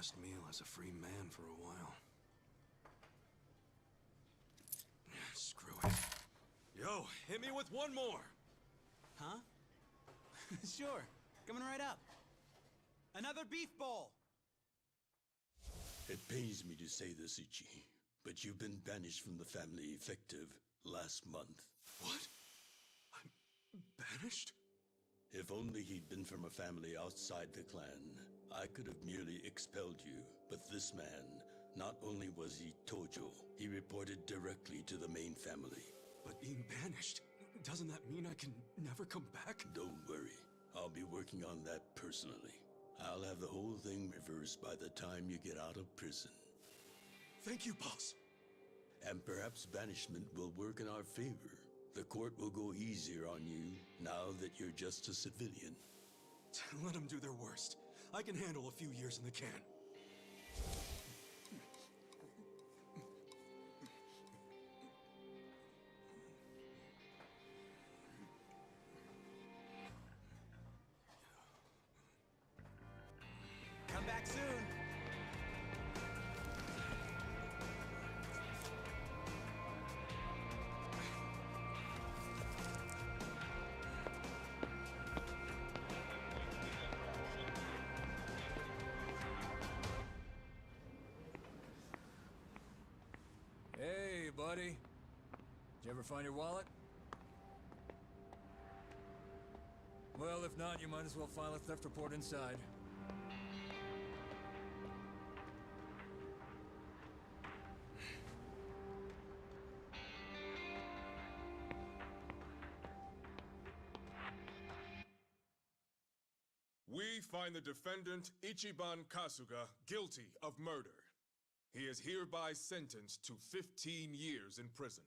last meal as a free man for a while. Screw it. Yo, hit me with one more! Huh? Sure. Coming right up. Another beef bowl! It pains me to say this, Ichi, but you've been banished from the family effective last month. What? I'm banished? If only he'd been from a family outside the clan, I could have merely expelled you. But this man, not only was he Tojo, he reported directly to the main family. But being banished, doesn't that mean I can never come back? Don't worry, I'll be working on that personally. I'll have the whole thing reversed by the time you get out of prison. Thank you, boss. And perhaps banishment will work in our favor. The court will go easier on you now that you're just a civilian. Let them do their worst. I can handle a few years in the can. Come back soon! Hey, buddy. Did you ever find your wallet? Well, if not, you might as well file a theft report inside. We find the defendant, Ichiban Kasuga, guilty of murder. He is hereby sentenced to 15 years in prison.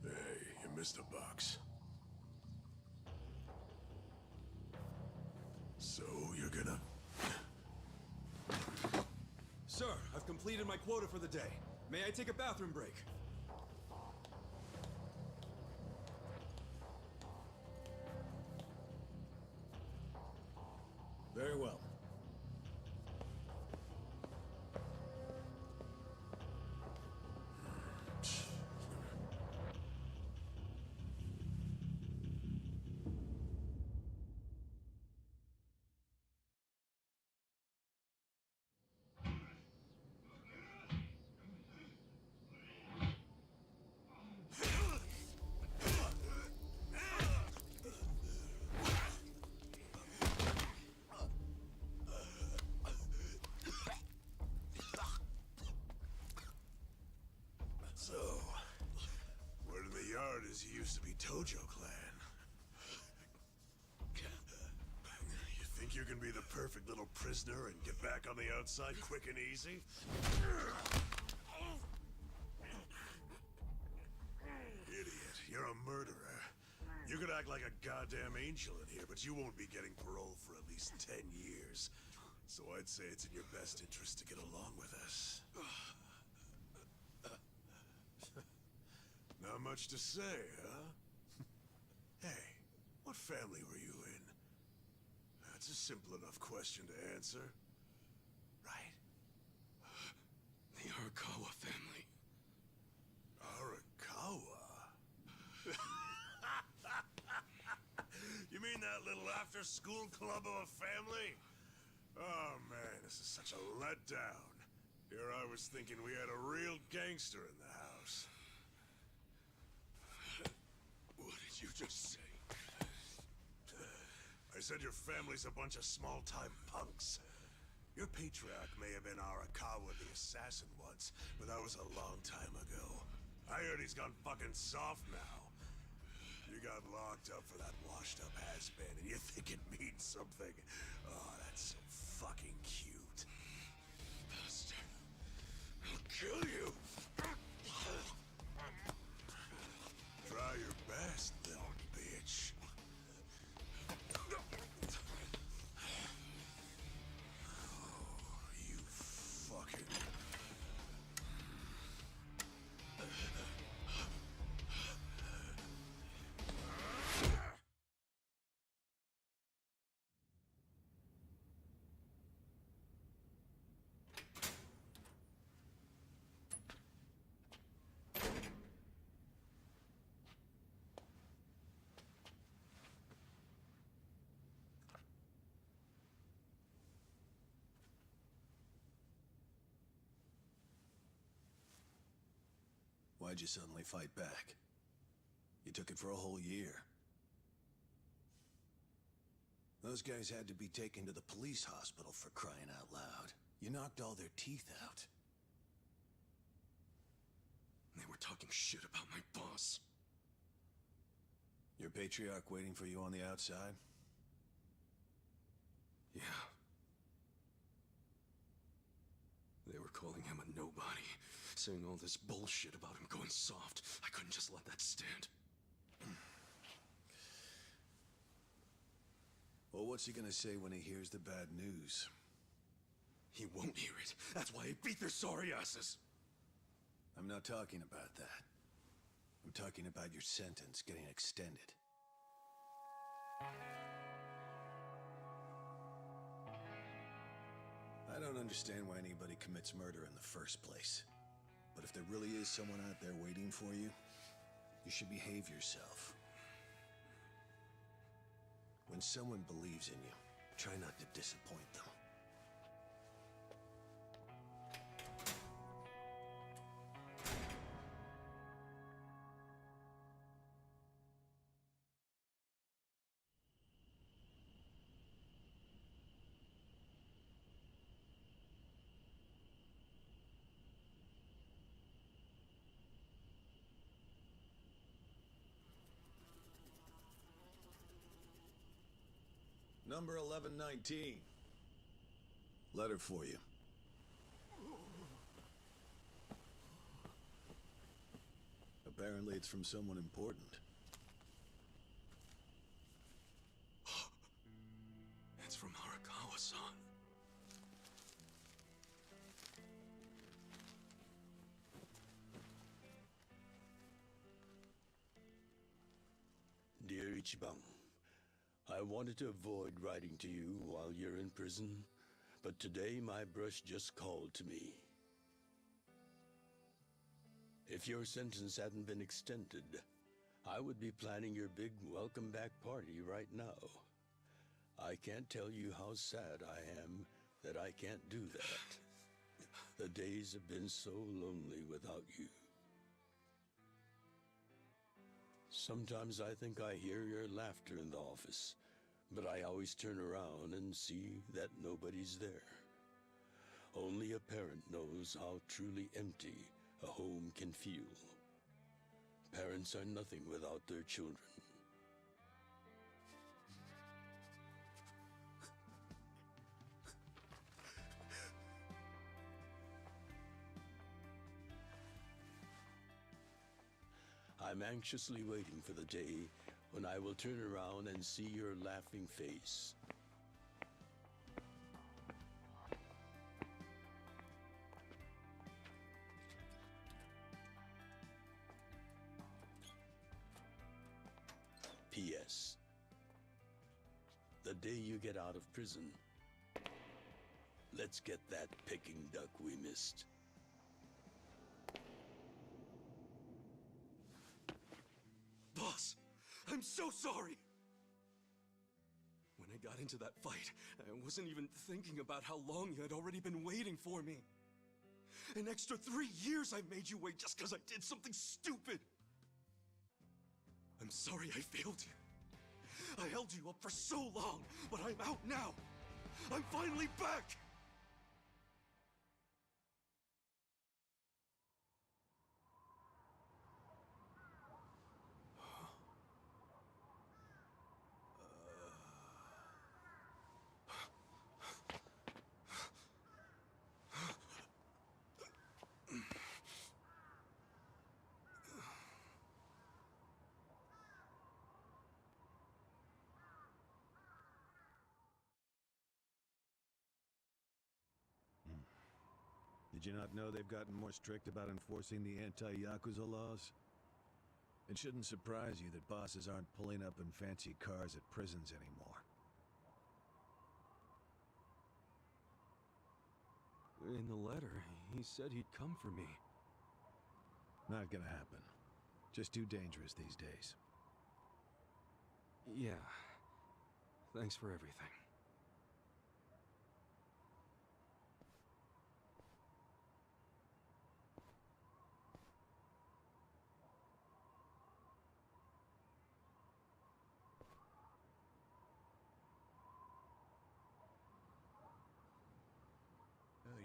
Hey, you missed a box. So, you're gonna... Sir, I've completed my quota for the day. May I take a bathroom break? Very well. So, word in the yard is you used to be Tojo Clan. You think you can be the perfect little prisoner and get back on the outside quick and easy? Idiot, you're a murderer. You could act like a goddamn angel in here, but you won't be getting parole for at least 10 years. So I'd say it's in your best interest to get along with us. Not much to say, huh? Hey, what family were you in? That's a simple enough question to answer. Right? The Arakawa family. after-school club of a family? Oh, man, this is such a letdown. Here I was thinking we had a real gangster in the house. What did you just say? I said your family's a bunch of small-time punks. Your patriarch may have been Arakawa the assassin once, but that was a long time ago. I heard he's gone fucking soft now. You got locked up for that washed-up has-been, and you think it means something. Oh, that's so fucking cute. Bastard. I'll kill you. Try your best, little bitch. Oh, you fucking... Why'd you suddenly fight back? You took it for a whole year. Those guys had to be taken to the police hospital for crying out loud. You knocked all their teeth out. They were talking shit about my boss. Your patriarch waiting for you on the outside? Yeah. They were calling him a nobody, saying all this bullshit about him going soft. I couldn't just let that stand. Well, what's he gonna say when he hears the bad news? He won't hear it. That's why he beat their sorry asses. I'm not talking about that. I'm talking about your sentence getting extended. I don't understand why anybody commits murder in the first place. But if there really is someone out there waiting for you, you should behave yourself. When someone believes in you, try not to disappoint them. Number 1119. Letter for you. Apparently it's from someone important. It's from Arakawa-san. Dear Ichiban, I wanted to avoid writing to you while you're in prison, but today my brush just called to me. If your sentence hadn't been extended, I would be planning your big welcome back party right now. I can't tell you how sad I am that I can't do that. The days have been so lonely without you. Sometimes I think I hear your laughter in the office, but I always turn around and see that nobody's there. Only a parent knows how truly empty a home can feel. Parents are nothing without their children. I'm anxiously waiting for the day when I will turn around and see your laughing face. P.S. The day you get out of prison, let's get that Peking duck we missed. Boss, I'm so sorry! got into that fight, I wasn't even thinking about how long you had already been waiting for me. An extra 3 years I made you wait just because I did something stupid. I'm sorry I failed you. I held you up for so long, but I'm out now. I'm finally back! Did you not know they've gotten more strict about enforcing the anti-Yakuza laws? It shouldn't surprise you that bosses aren't pulling up in fancy cars at prisons anymore. In the letter, he said he'd come for me. Not gonna happen. Just too dangerous these days. Yeah. Thanks for everything.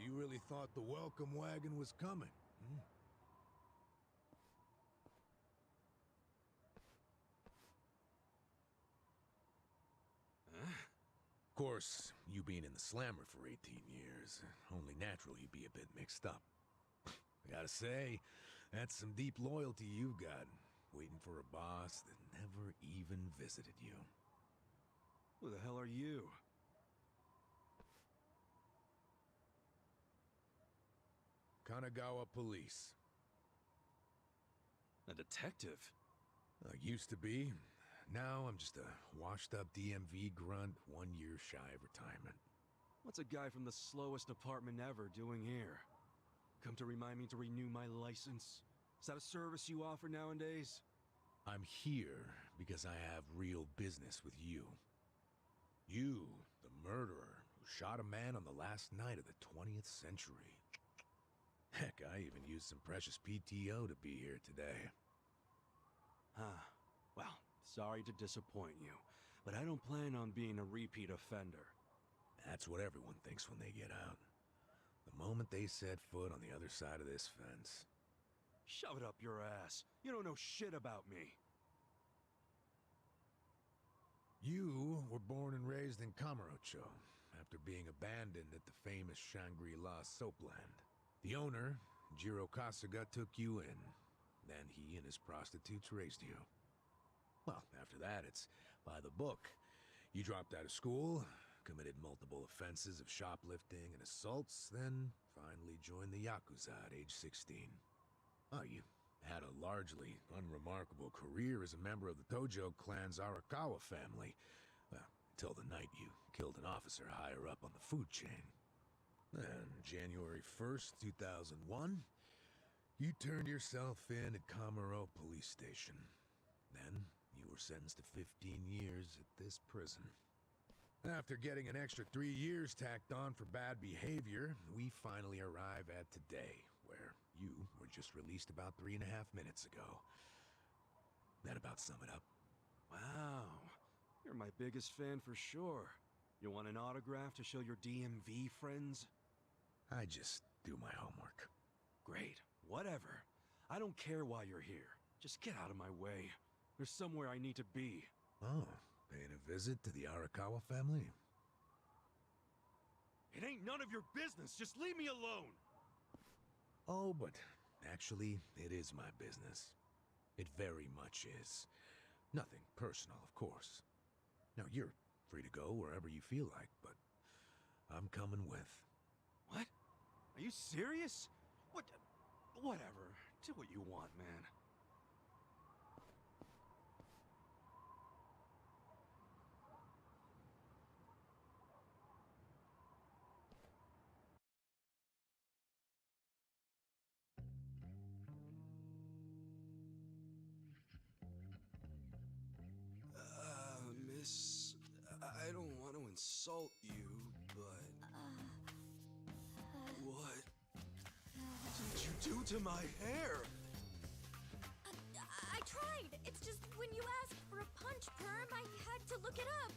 You really thought the welcome wagon was coming, hmm? Of course, you being in the slammer for 18 years, only natural you'd be a bit mixed up. I gotta say, that's some deep loyalty you've got, waiting for a boss that never even visited you. Who the hell are you? Kanagawa Police. A detective? Used to be. Now I'm just a washed-up DMV grunt, 1 year shy of retirement. What's a guy from the slowest department ever doing here? Come to remind me to renew my license? Is that a service you offer nowadays? I'm here because I have real business with you. You, the murderer who shot a man on the last night of the 20th century. Heck, I even used some precious PTO to be here today. Huh. Well, sorry to disappoint you, but I don't plan on being a repeat offender. That's what everyone thinks when they get out. The moment they set foot on the other side of this fence. Shove it up your ass. You don't know shit about me. You were born and raised in Kamurocho, after being abandoned at the famous Shangri-La soapland. The owner, Jiro Kasuga, took you in. Then he and his prostitutes raised you. Well, after that, it's by the book. You dropped out of school, committed multiple offenses of shoplifting and assaults, then finally joined the Yakuza at age 16. Oh, you had a largely unremarkable career as a member of the Tojo clan's Arakawa family. Well, until the night you killed an officer higher up on the food chain. Then, January 1st, 2001, you turned yourself in at Kamuro Police Station. Then, you were sentenced to 15 years at this prison. After getting an extra 3 years tacked on for bad behavior, we finally arrive at today, where you were just released about 3.5 minutes ago. That about sum it up. Wow. You're my biggest fan for sure. You want an autograph to show your DMV friends? I just do my homework. Great. Whatever. I don't care why you're here. Just get out of my way. There's somewhere I need to be. Oh, paying a visit to the Arakawa family? It ain't none of your business. Just leave me alone. Oh, but actually, it is my business. It very much is. Nothing personal, of course. Now, you're free to go wherever you feel like, but I'm coming with. What? Are you serious? What? Whatever. Do what you want, man. Miss, I don't want to insult you, but... What did you do to my hair? I tried. It's just when you asked for a punch perm, I had to look it up.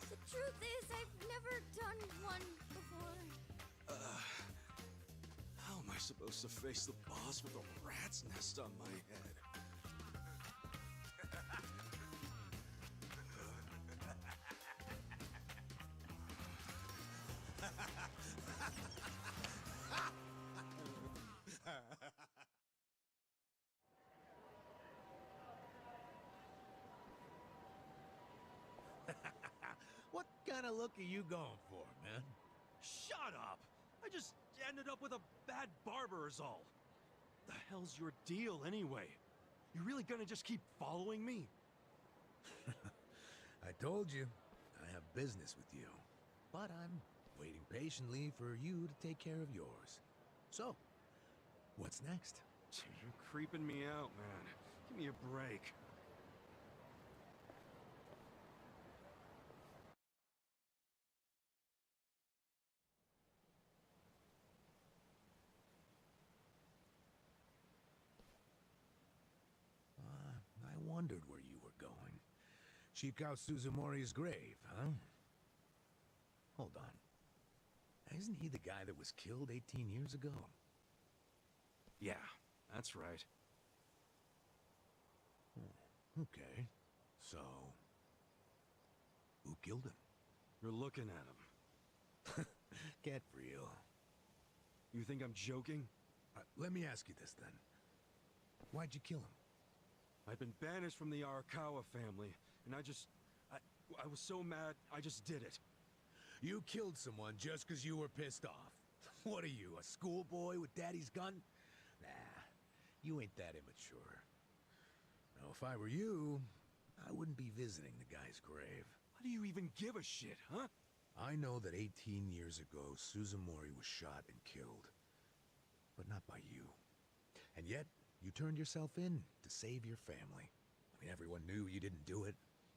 The truth is, I've never done one before. How am I supposed to face the boss with a rat's nest on my head? What kind of look are you going for, man? Shut up! I just ended up with a bad barber is all. The hell's your deal anyway? You really gonna just keep following me? I told you, I have business with you. But I'm waiting patiently for you to take care of yours. So, what's next? You're creeping me out, man. Give me a break. I wondered where you were going. Shikao Suzumori's grave, huh? Hold on. Isn't he the guy that was killed 18 years ago? Yeah, that's right. Okay. So, who killed him? You're looking at him. Get real. You think I'm joking? Let me ask you this then. Why'd you kill him? I've been banished from the Arakawa family, and I was so mad, I just did it. You killed someone just because you were pissed off. What are you, a schoolboy with daddy's gun? Nah, you ain't that immature. Now, if I were you, I wouldn't be visiting the guy's grave. Why do you even give a shit, huh? I know that 18 years ago, Suzumori was shot and killed. But not by you. And yet, you turned yourself in to save your family. I mean, everyone knew you didn't do it.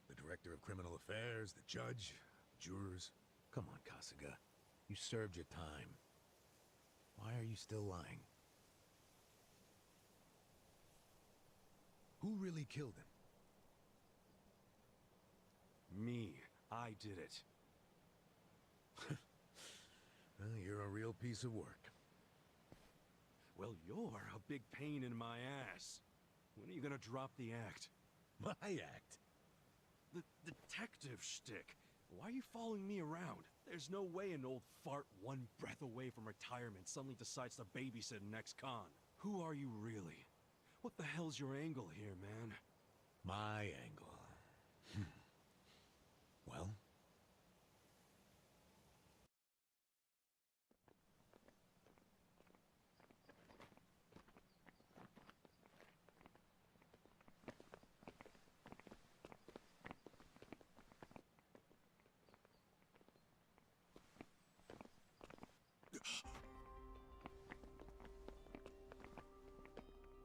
The director of criminal affairs, the judge, the jurors. Come on, Kasuga. You served your time. Why are you still lying? Who really killed him? Me. I did it. Well, you're a real piece of work. Well, you're a big pain in my ass. When are you gonna drop the act? My act? The detective shtick. Why are you following me around? There's no way an old fart one breath away from retirement suddenly decides to babysit an ex-con. Who are you really? What the hell's your angle here, man? My angle. Well?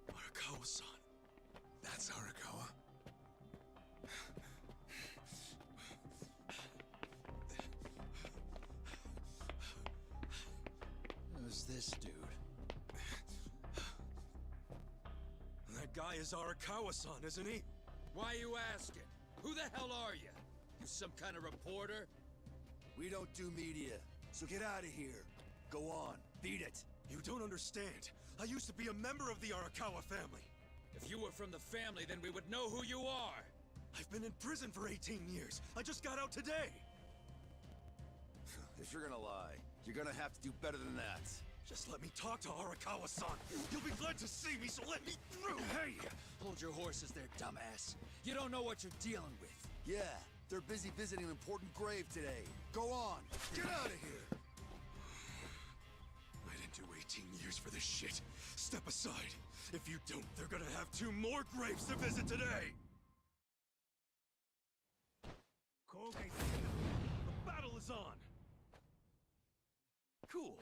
Arakawa-san. That's Arakawa. Who's this dude? That guy is Arakawa-san, isn't he? Why you asking? Who the hell are you? You some kind of reporter? We don't do media, so get out of here. Go on, beat it. You don't understand. I used to be a member of the Arakawa family. If you were from the family, then we would know who you are. I've been in prison for 18 years. I just got out today. If you're gonna lie, you're gonna have to do better than that. Just let me talk to Arakawa-san. You'll be glad to see me, so let me through. Hey! Hold your horses there, dumbass. You don't know what you're dealing with. Yeah, they're busy visiting an important grave today. Go on, get out of here! I didn't do 18 years for this shit. Step aside. If you don't, they're gonna have 2 more graves to visit today! The battle is on! Cool.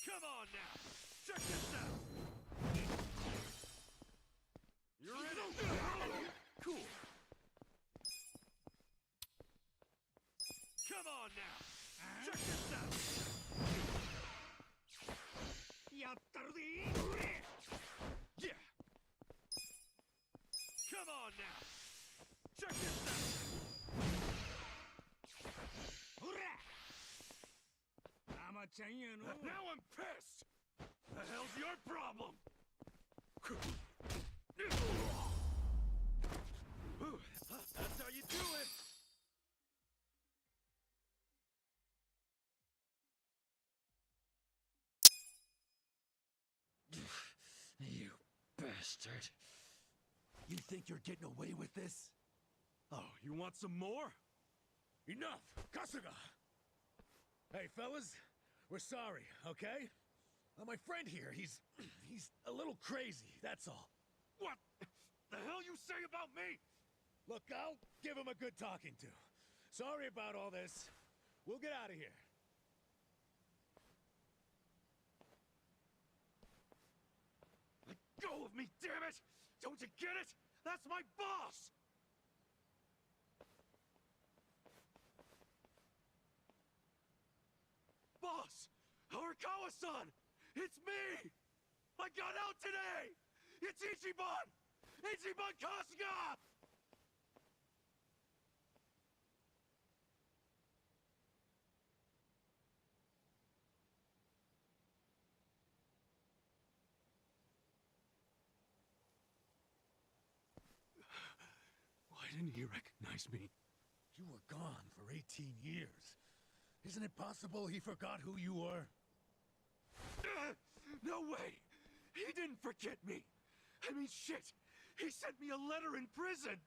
Come on now! Check this out! You're in it! Cool! Come on now! Check this out! Yeah! Come on now! Check this out! Now I'm pissed! The hell's your problem? That's how you do it! You bastard. You think you're getting away with this? Oh, you want some more? Enough! Kasuga! Hey, fellas, we're sorry, okay? My friend here, he's a little crazy, that's all. What the hell you say about me? Look, I'll give him a good talking to. Sorry about all this. We'll get out of here. Let go of me, damn it! Don't you get it? That's my boss! Boss! Horikawa-san! It's me! I got out today! It's Ichiban! Ichiban Kasuga! Why didn't he recognize me? You were gone for 18 years. Isn't it possible he forgot who you were? No way! He didn't forget me! I mean, shit! He sent me a letter in prison!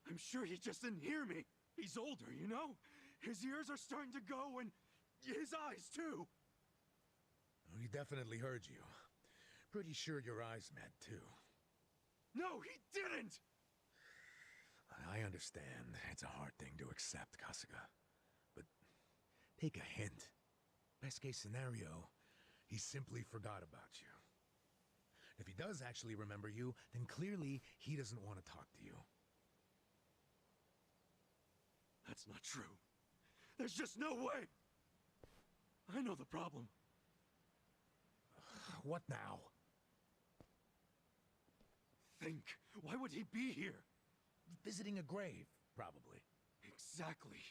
I'm sure he just didn't hear me. He's older, you know? His ears are starting to go, and his eyes, too. Oh, he definitely heard you. Pretty sure your eyes met, too. No, he didn't! I understand. It's a hard thing to accept, Kasuga. But take a hint. Best case scenario, he simply forgot about you. If he does actually remember you, then clearly he doesn't want to talk to you. That's not true. There's just no way! I know the problem. What now? Think. Why would he be here? Visiting a grave, probably. Exactly.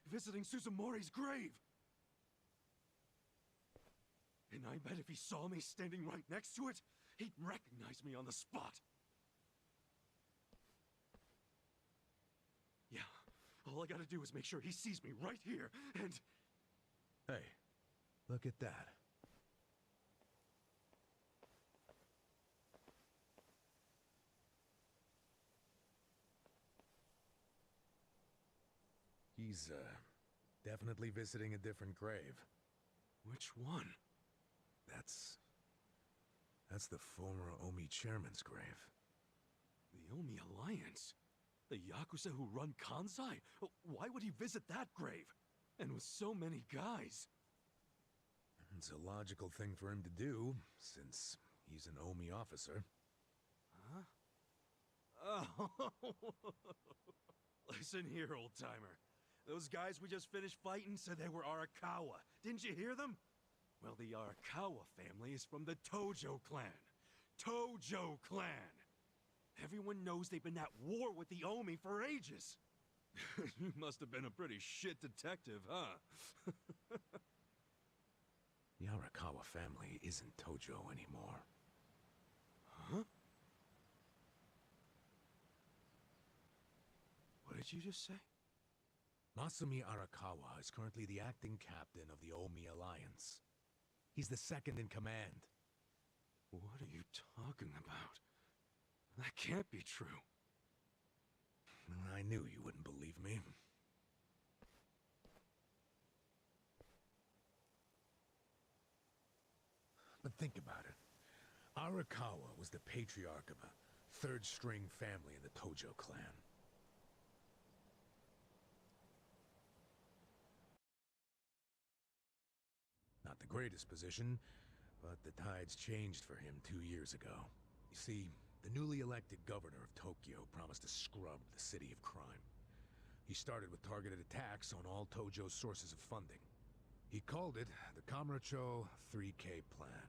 Visiting Suzumori's grave. And I bet if he saw me standing right next to it, he'd recognize me on the spot. Yeah, all I gotta do is make sure he sees me right here, and... Hey, look at that. He's, definitely visiting a different grave. Which one? That's the former Omi chairman's grave. The Omi Alliance? The Yakuza who run Kansai? Why would he visit that grave? And with so many guys? It's a logical thing for him to do, since he's an Omi officer. Huh? Oh. Listen here, old-timer. Those guys we just finished fighting said they were Arakawa. Didn't you hear them? Well, the Arakawa family is from the Tojo clan. Tojo clan! Everyone knows they've been at war with the Omi for ages. You must have been a pretty shit detective, huh? The Arakawa family isn't Tojo anymore. Huh? What did you just say? Masumi Arakawa is currently the acting captain of the Omi Alliance. He's the second in command. What are you talking about? That can't be true. I knew you wouldn't believe me. But think about it. Arakawa was the patriarch of a third-string family in the Tojo clan. Not the greatest position, but the tides changed for him 2 years ago. You see, the newly elected governor of Tokyo promised to scrub the city of crime. He started with targeted attacks on all Tojo's sources of funding. He called it the Kamurocho 3K Plan.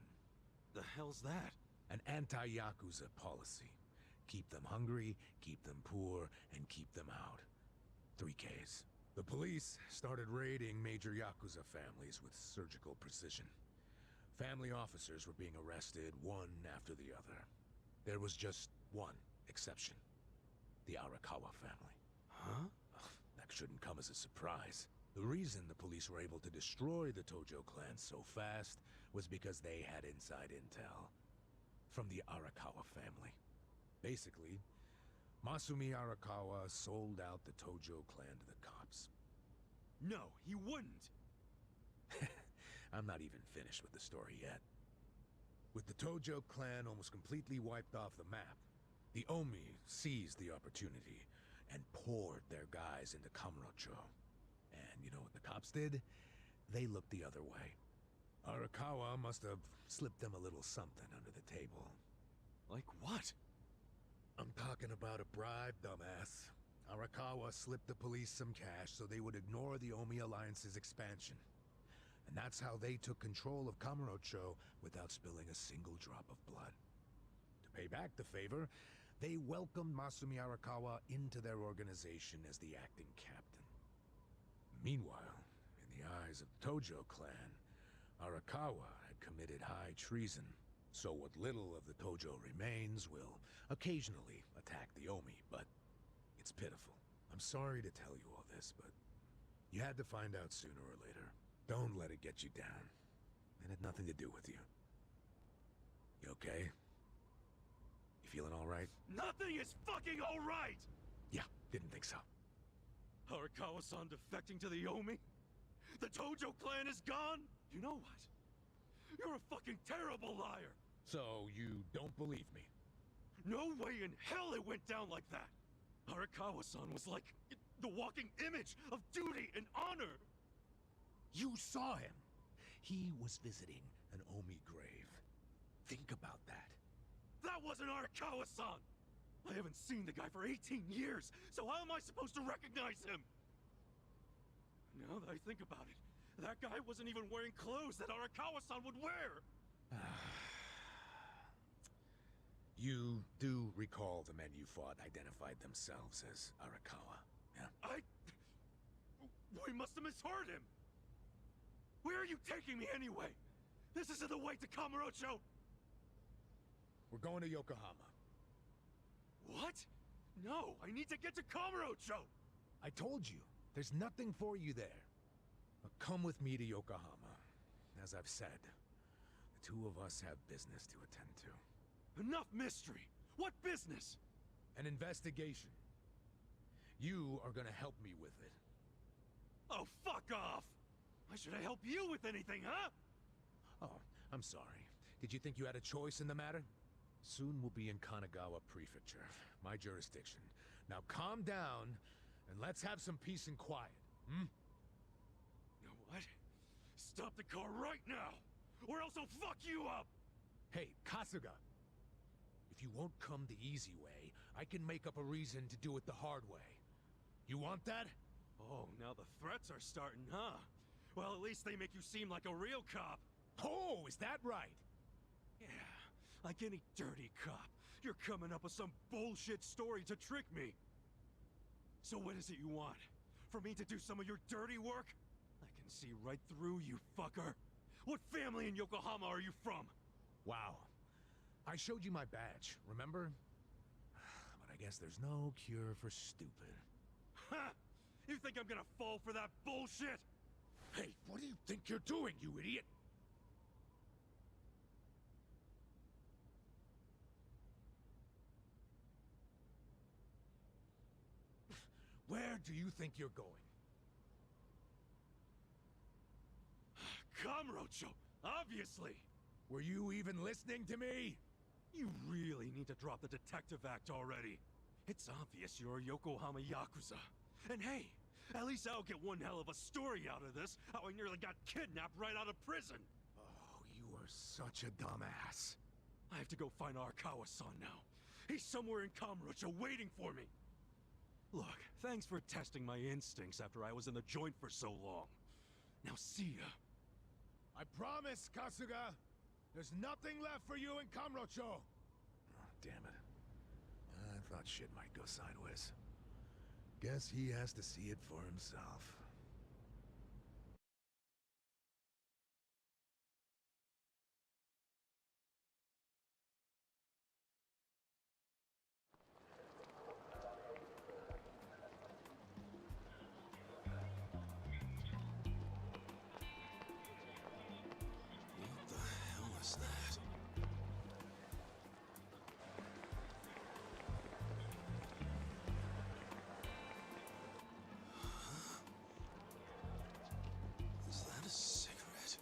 The hell's that? An anti-Yakuza policy. Keep them hungry, keep them poor, and keep them out. 3Ks. The police started raiding major Yakuza families with surgical precision. Family officers were being arrested one after the other. There was just one exception. The Arakawa family. Huh? That shouldn't come as a surprise. The reason the police were able to destroy the Tojo clan so fast was because they had inside intel from the Arakawa family. Basically, Masumi Arakawa sold out the Tojo clan to the cops. No, he wouldn't! I'm not even finished with the story yet. With the Tojo clan almost completely wiped off the map, the Omi seized the opportunity and poured their guys into Kamurocho. And you know what the cops did? They looked the other way. Arakawa must have slipped them a little something under the table. Like what? I'm talking about a bribe, dumbass. Arakawa slipped the police some cash so they would ignore the Omi Alliance's expansion. And that's how they took control of Kamurocho without spilling a single drop of blood. To pay back the favor, they welcomed Masumi Arakawa into their organization as the acting captain. Meanwhile, in the eyes of the Tojo clan, Arakawa had committed high treason, so what little of the Tojo remains will occasionally attack the Omi, but it's pitiful. I'm sorry to tell you all this, but you had to find out sooner or later. Don't let it get you down. It had nothing to do with you. You okay? You feeling all right? Nothing is fucking alright! Yeah, didn't think so. Arakawa-san defecting to the Omi? The Tojo clan is gone? You know what? You're a fucking terrible liar! So, you don't believe me? No way in hell it went down like that! Arakawa-san was like the walking image of duty and honor! You saw him! He was visiting an Omi grave. Think about that. That wasn't Arakawa-san! I haven't seen the guy for 18 years, so how am I supposed to recognize him? Now that I think about it, that guy wasn't even wearing clothes that Arakawa-san would wear! You do recall the men you fought identified themselves as Arakawa, yeah? We must have misheard him! Where are you taking me anyway? This isn't the way to Kamurocho! We're going to Yokohama. What? No, I need to get to Kamurocho! I told you, there's nothing for you there. But come with me to Yokohama. As I've said, the two of us have business to attend to. Enough mystery! What business? An investigation. You are gonna help me with it. Oh, fuck off! Why should I help you with anything, huh? Oh, I'm sorry. Did you think you had a choice in the matter? Soon we'll be in Kanagawa Prefecture, my jurisdiction. Now calm down, and let's have some peace and quiet, hmm? You know what? Stop the car right now, or else I'll fuck you up! Hey, Kasuga! If you won't come the easy way, I can make up a reason to do it the hard way. You want that? Oh, now the threats are starting, huh? Well, at least they make you seem like a real cop. Oh, is that right? Yeah, like any dirty cop. You're coming up with some bullshit story to trick me. So what is it you want? For me to do some of your dirty work? I can see right through you, fucker. What family in Yokohama are you from? Wow. I showed you my badge, remember? But I guess there's no cure for stupid. Ha! You think I'm gonna fall for that bullshit? Hey, what do you think you're doing, you idiot? Where do you think you're going? Kamurocho, obviously! Were you even listening to me? You really need to drop the Detective Act already. It's obvious you're a Yokohama Yakuza. And hey, at least I'll get one hell of a story out of this, how I nearly got kidnapped right out of prison. You're such a dumbass. I have to go find Arakawa-san now. He's somewhere in Kamurocho waiting for me. Look, thanks for testing my instincts after I was in the joint for so long. Now see ya. I promise, Kasuga! There's nothing left for you in Kamurocho! Oh, damn it. I thought shit might go sideways. Guess he has to see it for himself. What the hell is that? Is that a cigarette?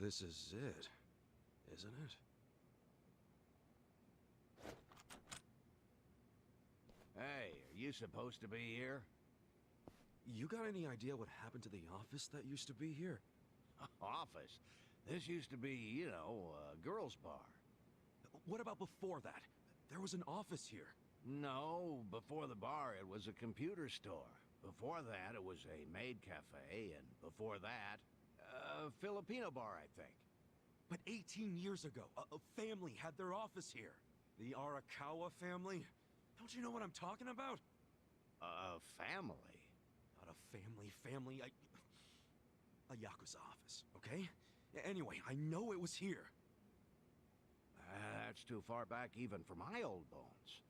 This is it, isn't it? Hey, are you supposed to be here? You got any idea what happened to the office that used to be here? Office? This used to be, you know, a girls' bar. What about before that? There was an office here. No, before the bar it was a computer store. Before that it was a maid cafe, and before that, a Filipino bar, I think. But 18 years ago, a family had their office here. The Arakawa family? Don't you know what I'm talking about? A family? Not a family, a Yakuza office, okay? Anyway, I know it was here. That's too far back even for my old bones.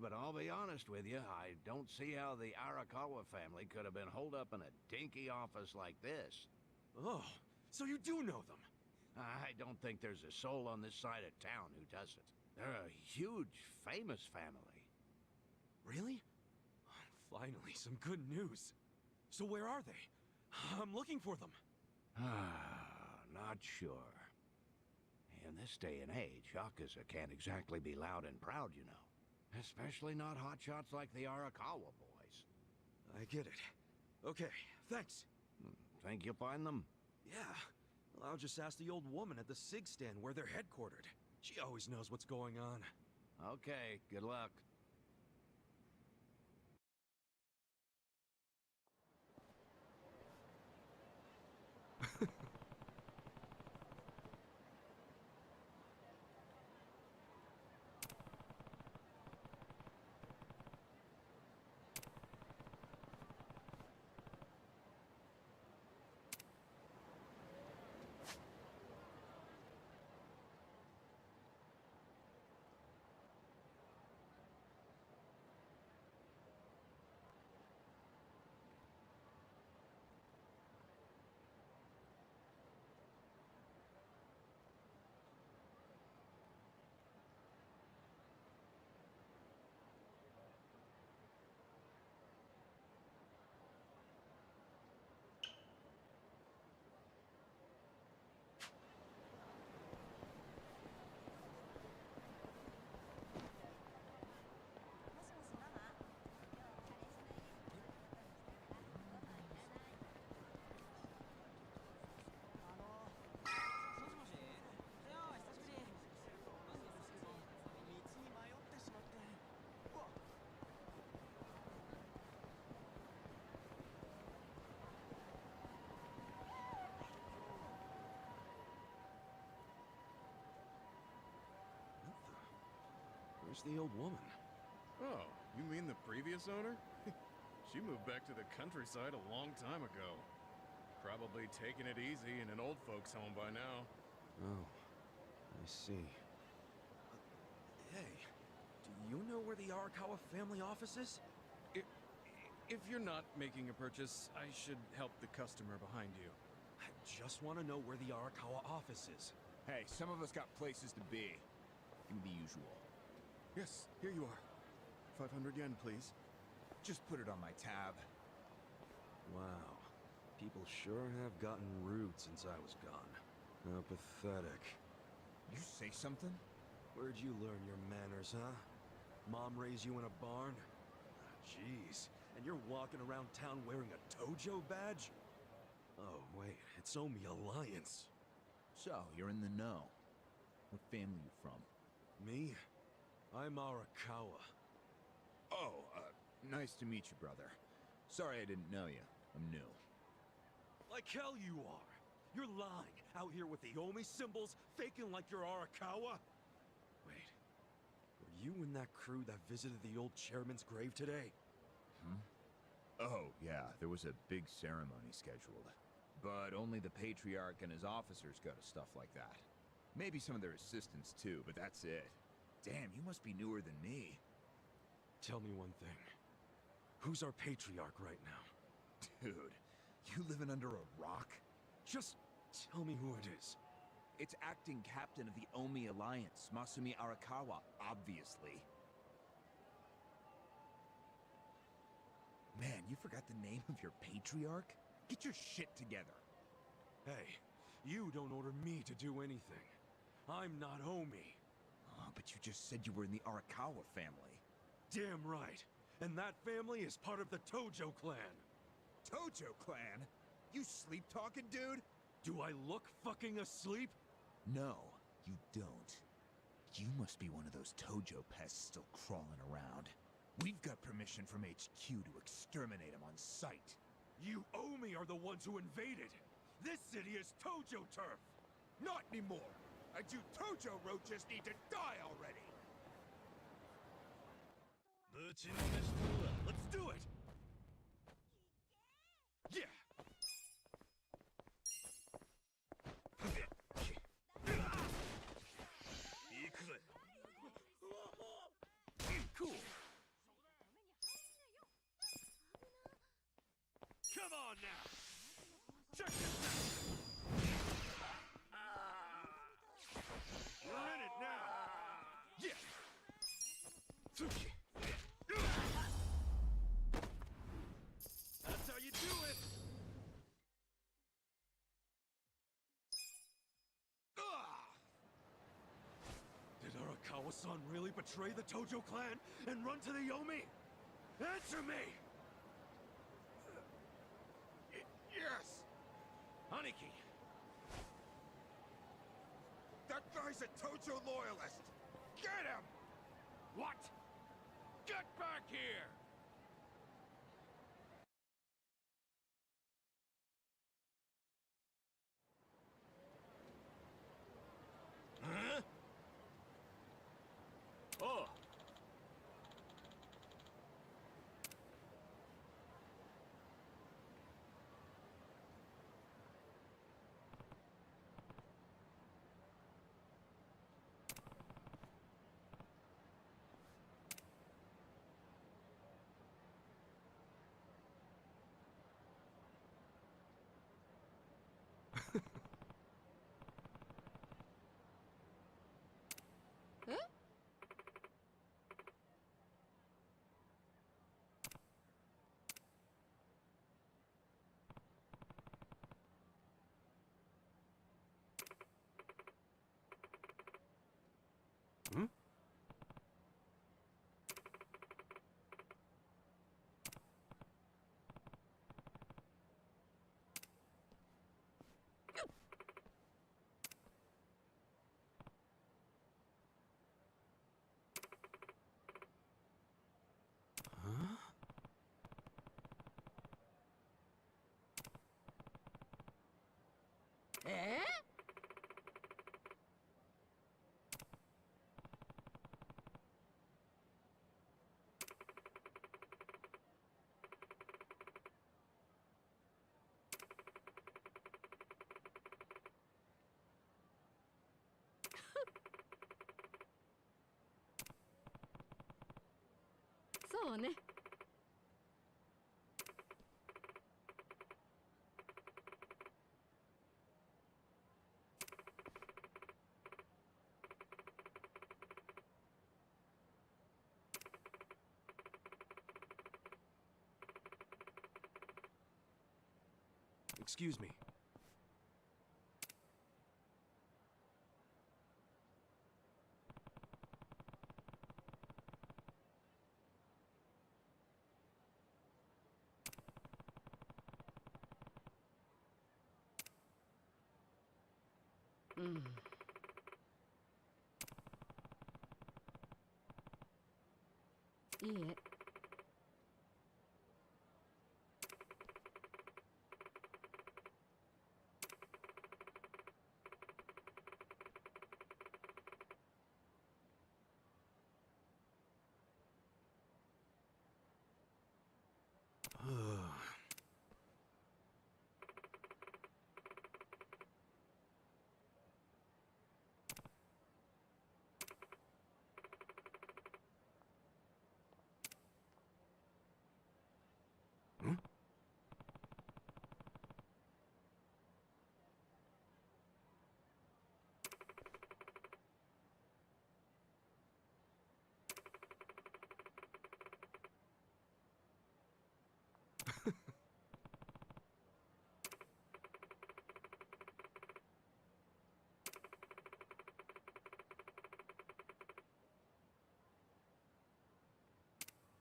But I'll be honest with you, I don't see how the Arakawa family could have been holed up in a dinky office like this. Oh, so you do know them? I don't think there's a soul on this side of town who doesn't. They're a huge, famous family. Really? Finally, some good news. So where are they? I'm looking for them. Not sure. In this day and age, Yakuza can't exactly be loud and proud, you know. Especially not hotshots like the Arakawa boys. I get it. Okay, thanks. Think you'll find them? Yeah. Well, I'll just ask the old woman at the SIG stand where they're headquartered. She always knows what's going on. Okay, good luck. Where's the old woman? Oh, you mean the previous owner? She moved back to the countryside a long time ago. Probably taking it easy in an old folks' home by now. Oh, I see. Hey, do you know where the Arakawa family office is? If you're not making a purchase, I should help the customer behind you. I just want to know where the Arakawa office is. Hey, some of us got places to be. Give me the usual. Yes, here you are. 500 yen, please. Just put it on my tab. Wow. People sure have gotten rude since I was gone. How pathetic. You say something? Where'd you learn your manners, huh? Mom raised you in a barn? Jeez. And you're walking around town wearing a Tojo badge? Oh, wait. It's Omi Alliance. So, you're in the know. What family you from? Me? I'm Arakawa. Oh, nice to meet you, brother. Sorry I didn't know you. I'm new. Like hell you are. You're lying. Out here with the Omi symbols, faking like you're Arakawa. Wait. Were you in that crew that visited the old chairman's grave today? Oh, yeah, there was a big ceremony scheduled. But only the Patriarch and his officers go to stuff like that. Maybe some of their assistants too, but that's it. Damn, you must be newer than me. Tell me one thing. Who's our Patriarch right now? Dude, you living under a rock? Just tell me who it is. It's acting captain of the Omi Alliance, Masumi Arakawa, obviously. Man, you forgot the name of your Patriarch? Get your shit together. Hey, you don't order me to do anything. I'm not Omi. Oh, but you just said you were in the Arakawa family. Damn right. And that family is part of the Tojo clan. Tojo clan? You sleep-talking, dude? Do I look fucking asleep? No, you don't. You must be one of those Tojo pests still crawling around. We've got permission from HQ to exterminate them on sight. You Omi are the ones who invaded. This city is Tojo turf. Not anymore. And you Tojo roaches need to die already. Let's do it! Yeah! Cool! Come on now! Check this out! We're in it now! Yeah! That's how you do it! Did Arakawa-san really betray the Tojo clan and run to the Yomi? Answer me! Yes! Aniki! That guy's a Tojo loyalist! Get him! What? Get back here! Huh? Oh! そうね。Excuse me. Mm. いいえ。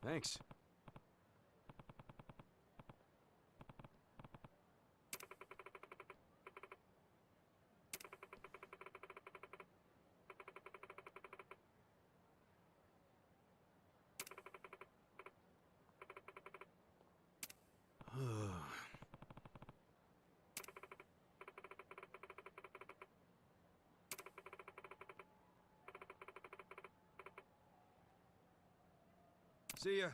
Thanks. See ya.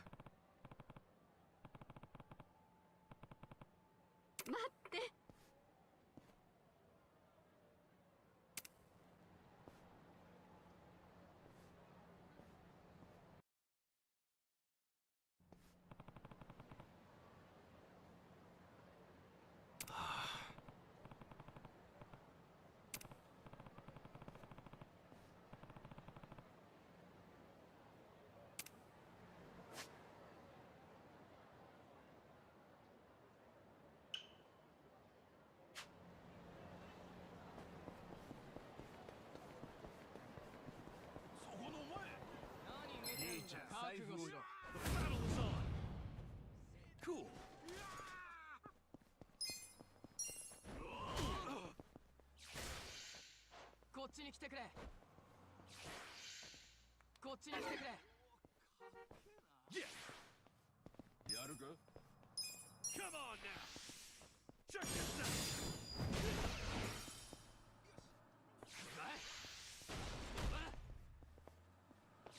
待って。The battle is on. Cool. こっちに来てくれ。こっちに来てくれ。やるか? Come on now. Check this out.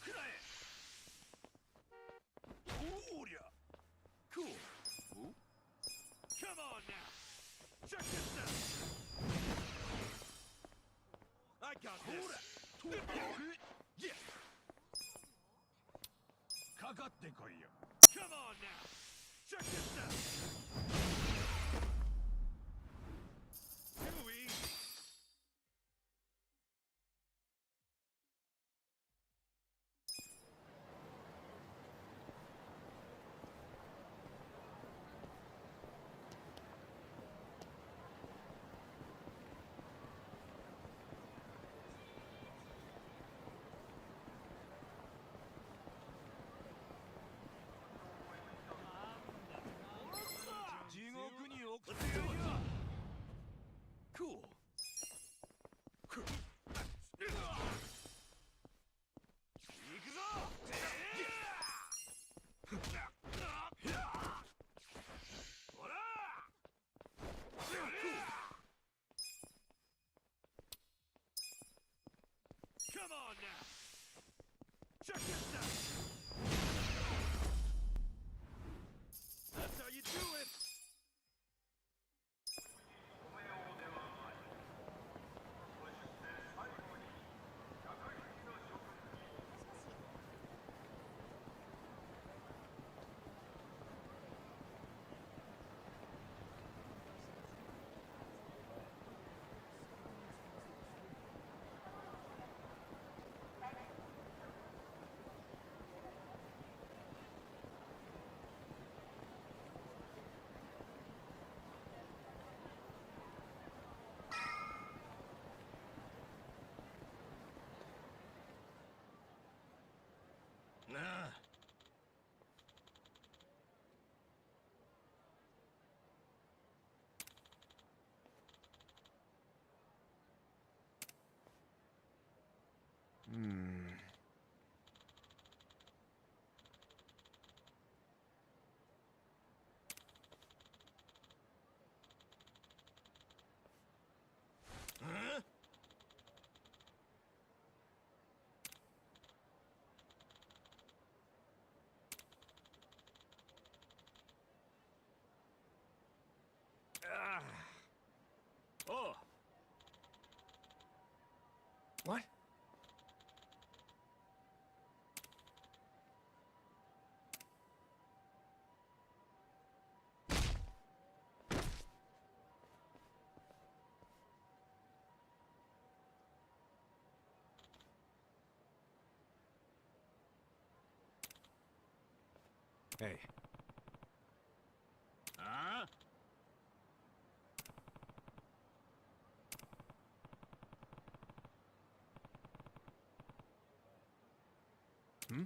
くらえ. Cool. Come on now. Check this out. I got this. Yeah. かかってこいよ. Come on now. Check this out. Too easy. Nah. Huh? Ah. Oh. What? Hey. Huh? Hmm?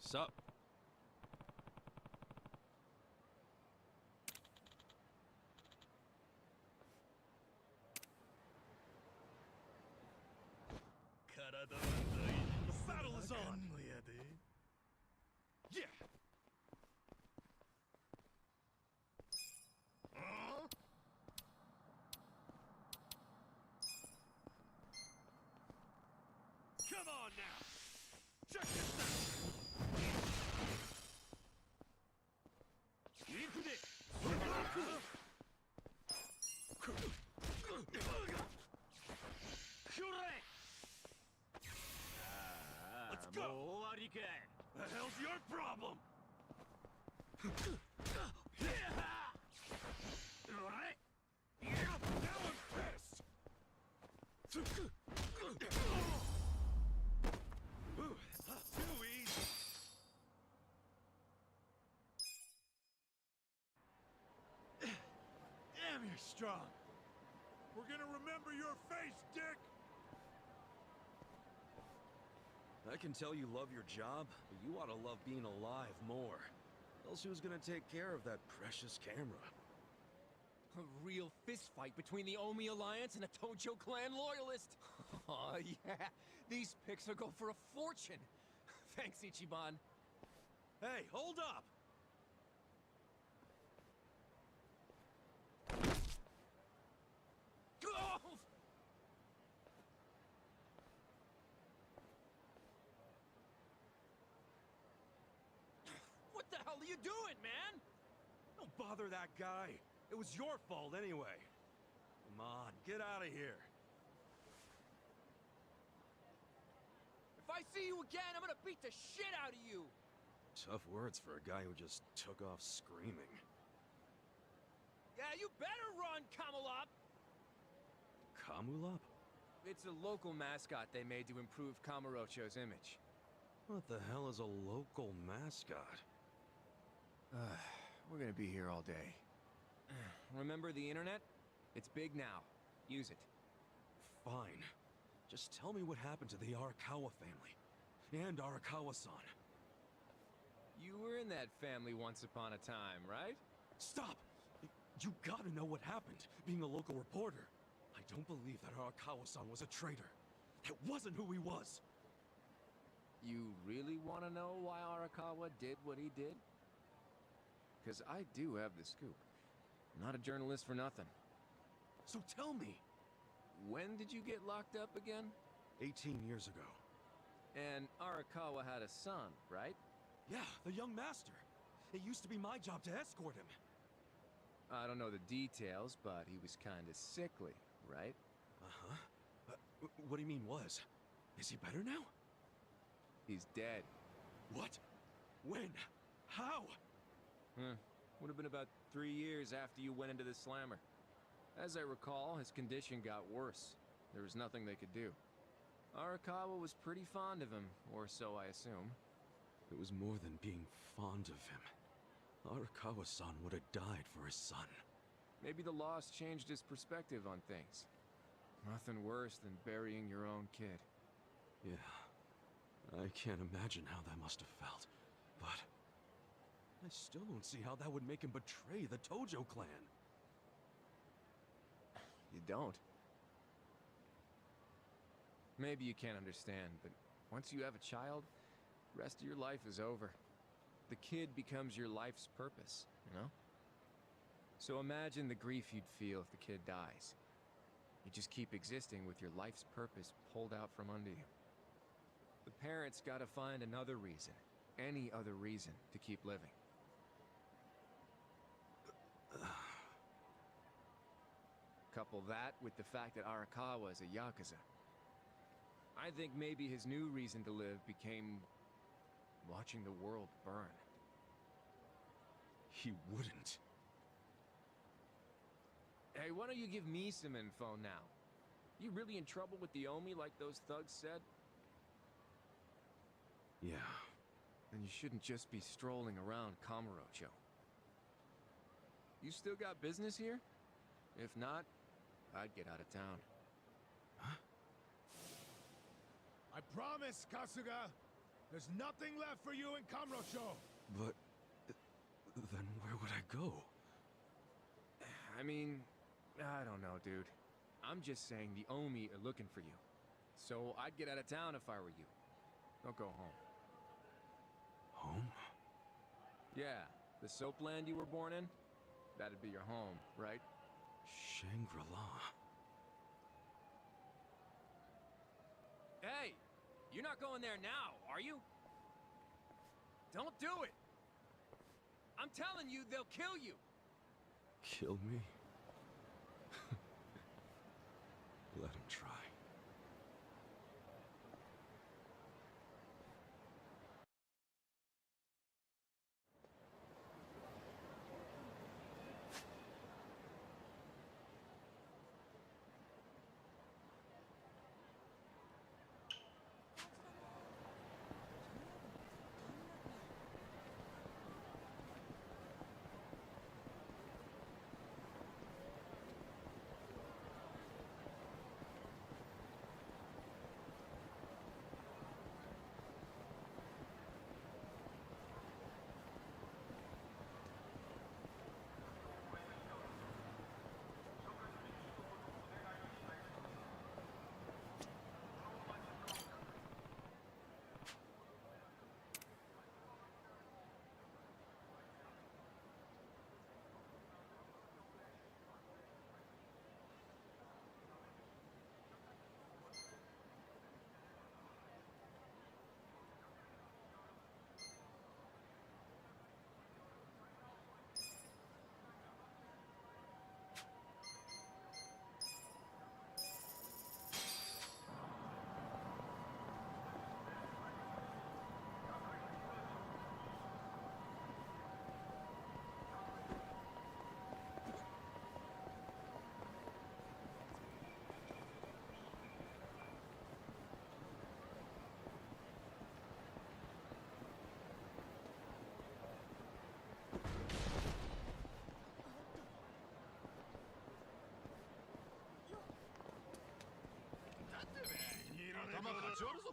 Sup? The battle is on! Yeah! Come on now! Check this Let's go! The hell's your problem? Now I'm pissed! Too easy! Damn, you're strong! We're gonna remember your face, Dick! I can tell you love your job, but you ought to love being alive more. Else who's gonna take care of that precious camera? A real fistfight between the Omi Alliance and a Tojo clan loyalist. Oh yeah, these pics will go for a fortune. Thanks, Ichiban. Hey, hold up! Oh! What the hell are you doing, man? Don't bother that guy. It was your fault anyway. Come on, get out of here. If I see you again, I'm gonna beat the shit out of you. Tough words for a guy who just took off screaming. Yeah, you better run, Kamalop! Kamulop? It's a local mascot they made to improve Kamurocho's image. What the hell is a local mascot? We're gonna be here all day. Remember the internet? It's big now. Use it. Fine. Just tell me what happened to the Arakawa family. And Arakawa-san. You were in that family once upon a time, right? Stop! You gotta know what happened, being a local reporter. I don't believe that Arakawa-san was a traitor. That wasn't who he was! You really want to know why Arakawa did what he did? Because I do have the scoop. I'm not a journalist for nothing. So tell me! When did you get locked up again? 18 years ago. And Arakawa had a son, right? Yeah, the young master. It used to be my job to escort him. I don't know the details, but he was kinda sickly, right? Uh-huh. What do you mean was? Is he better now? He's dead. What? When? How? Would have been about 3 years after you went into the slammer. As I recall, his condition got worse. There was nothing they could do. Arakawa was pretty fond of him, or so I assume. It was more than being fond of him. Arakawa-san would have died for his son. Maybe the loss changed his perspective on things. Nothing worse than burying your own kid. Yeah. I can't imagine how that must have felt. But I still don't see how that would make him betray the Tojo clan. You don't? Maybe you can't understand, but once you have a child, the rest of your life is over. The kid becomes your life's purpose, you know? So imagine the grief you'd feel if the kid dies. You just keep existing with your life's purpose pulled out from under you. The parents gotta find another reason, any other reason, to keep living. Couple that with the fact that Arakawa is a Yakuza. I think maybe his new reason to live became watching the world burn. He wouldn't. Hey, why don't you give me some info now? You really in trouble with the Omi like those thugs said? Yeah. Then you shouldn't just be strolling around Kamurocho. You still got business here? If not, I'd get out of town. Huh? I promise, Kasuga! There's nothing left for you in Kamurocho! But then where would I go? I mean, I don't know, dude. I'm just saying the Omi are looking for you. So I'd get out of town if I were you. Don't go home. Home? Yeah, the soapland you were born in? That'd be your home, right? Shangri-La. Hey! You're not going there now, are you? Don't do it! I'm telling you, they'll kill you! Kill me? Let him try.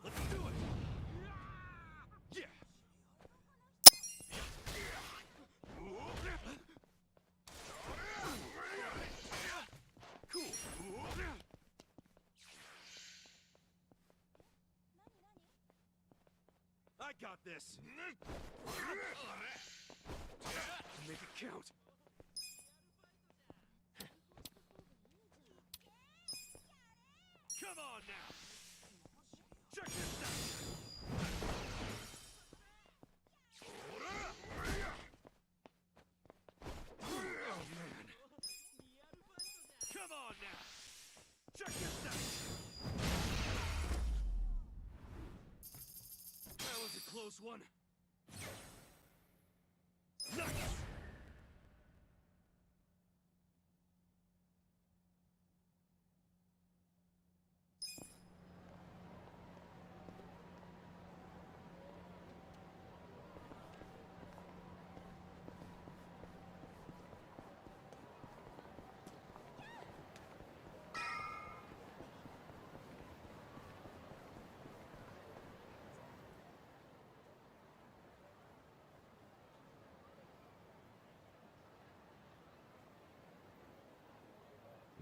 Let's do it! Yeah! Cool! I got this! Make it count! Come on now! Check this out! Oh man! close one.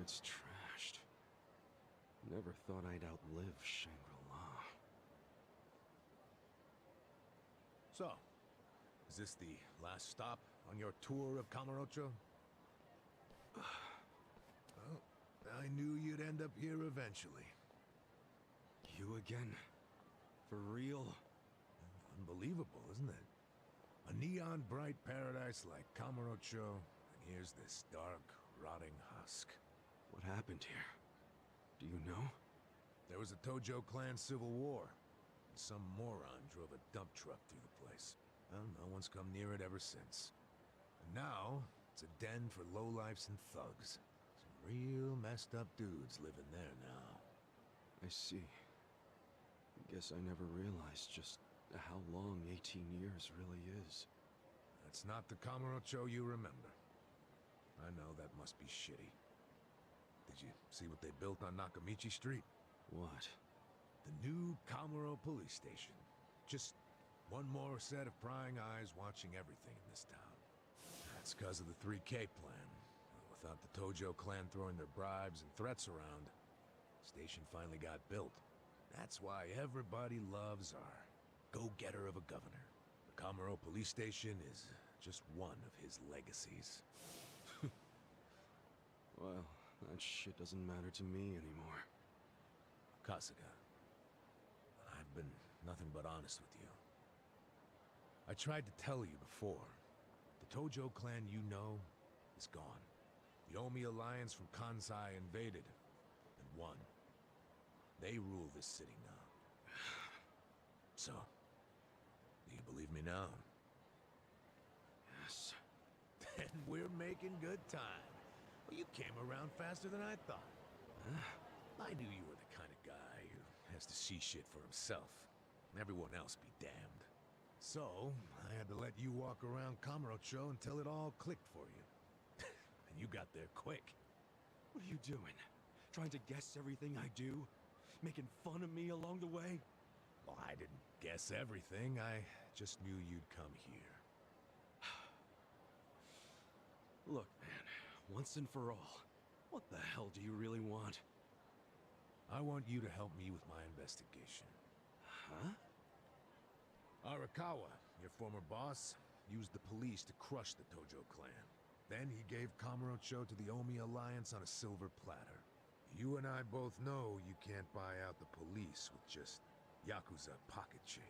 It's trashed. Never thought I'd outlive Shangri-La. So, is this the last stop on your tour of Kamurocho? Well, I knew you'd end up here eventually. You again? For real? Unbelievable, isn't it? A neon bright paradise like Kamurocho, and here's this dark, rotting husk. What happened here? Do you know? There was a Tojo clan civil war. And some moron drove a dump truck through the place. Well, no one's come near it ever since. And now, it's a den for lowlifes and thugs. Some real messed up dudes living there now. I see. Guess I never realized just how long 18 years really is. That's not the Kamurocho you remember. I know that must be shitty. Did you see what they built on Nakamichi Street? What? The new Kamuro police station. Just one more set of prying eyes watching everything in this town. That's because of the 3K plan. Without the Tojo clan throwing their bribes and threats around, the station finally got built. That's why everybody loves our go-getter of a governor. The Kamuro police station is just one of his legacies. Well, that shit doesn't matter to me anymore. Kasuga, I've been nothing but honest with you. I tried to tell you before. The Tojo clan you know is gone. The Omi alliance from Kansai invaded and won. They rule this city now. So, do you believe me now? Yes. Then we're making good time. Well, you came around faster than I thought. I knew you were the kind of guy who has to see shit for himself. Everyone else be damned. So, I had to let you walk around Kamurocho until it all clicked for you. And you got there quick. What are you doing? Trying to guess everything I do? Making fun of me along the way? Well, I didn't guess everything. I just knew you'd come here. Look, man, once and for all, what the hell do you really want? I want you to help me with my investigation. Huh? Arakawa, your former boss, used the police to crush the Tojo clan. Then he gave Kamurocho to the Omi alliance on a silver platter. You and I both know you can't buy out the police with just Yakuza pocket change.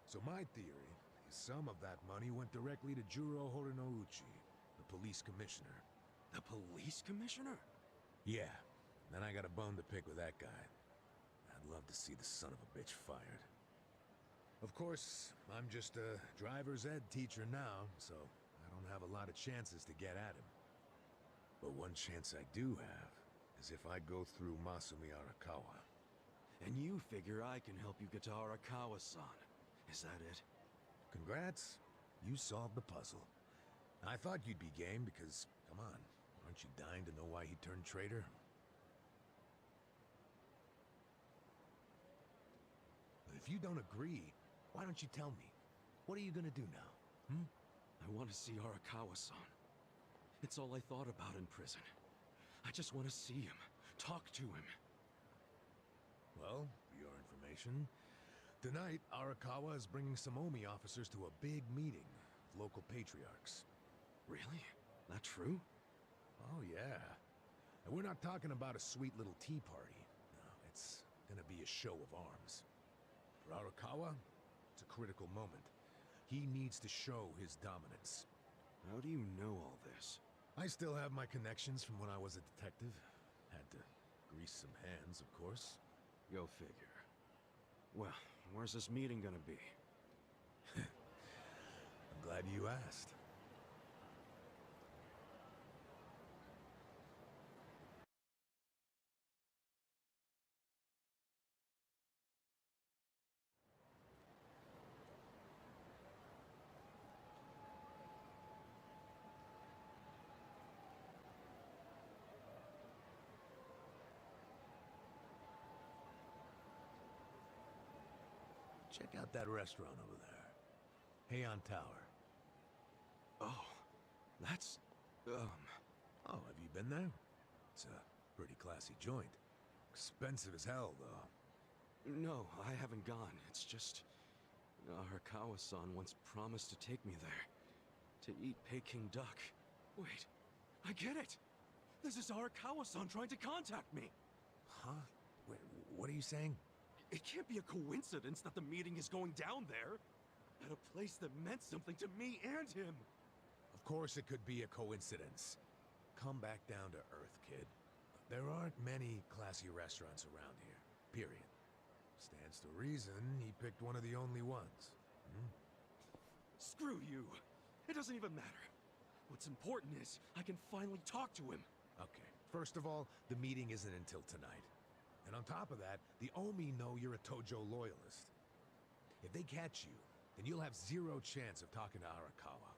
So my theory is some of that money went directly to Juro Horinouchi, the police commissioner. The police commissioner? Yeah, then I got a bone to pick with that guy. I'd love to see the son of a bitch fired. Of course, I'm just a driver's ed teacher now, so I don't have a lot of chances to get at him. But one chance I do have is if I go through Masumi Arakawa. And you figure I can help you get to Arakawa-san. Is that it? Congrats, you solved the puzzle. I thought you'd be game because, come on, aren't you dying to know why he turned traitor? But if you don't agree, why don't you tell me? What are you gonna do now, I want to see Arakawa-san. It's all I thought about in prison. I just want to see him, talk to him. Well, for your information, tonight Arakawa is bringing some Omi officers to a big meeting with local patriarchs. Really? That true? Oh, yeah. And we're not talking about a sweet little tea party. No, it's gonna be a show of arms. For Arakawa, it's a critical moment. He needs to show his dominance. How do you know all this? I still have my connections from when I was a detective. Had to grease some hands, of course. Go figure. Well, Where's this meeting gonna be? I'm glad you asked. Check out that restaurant over there. Heian Tower. Oh, that's... Oh, have you been there? It's a pretty classy joint. Expensive as hell, though. No, I haven't gone. It's just... Arakawa-san once promised to take me there. To eat Peking duck. Wait, I get it! This is Arakawa-san trying to contact me! Huh? Wait, what are you saying? It can't be a coincidence that the meeting is going down there. At a place that meant something to me and him. Of course it could be a coincidence. Come back down to earth, kid. There aren't many classy restaurants around here. Period. Stands to reason he picked one of the only ones. Screw you. It doesn't even matter. What's important is I can finally talk to him. Okay. First of all, the meeting isn't until tonight. And on top of that, the Omi know you're a Tojo loyalist. If they catch you, then you'll have zero chance of talking to Arakawa.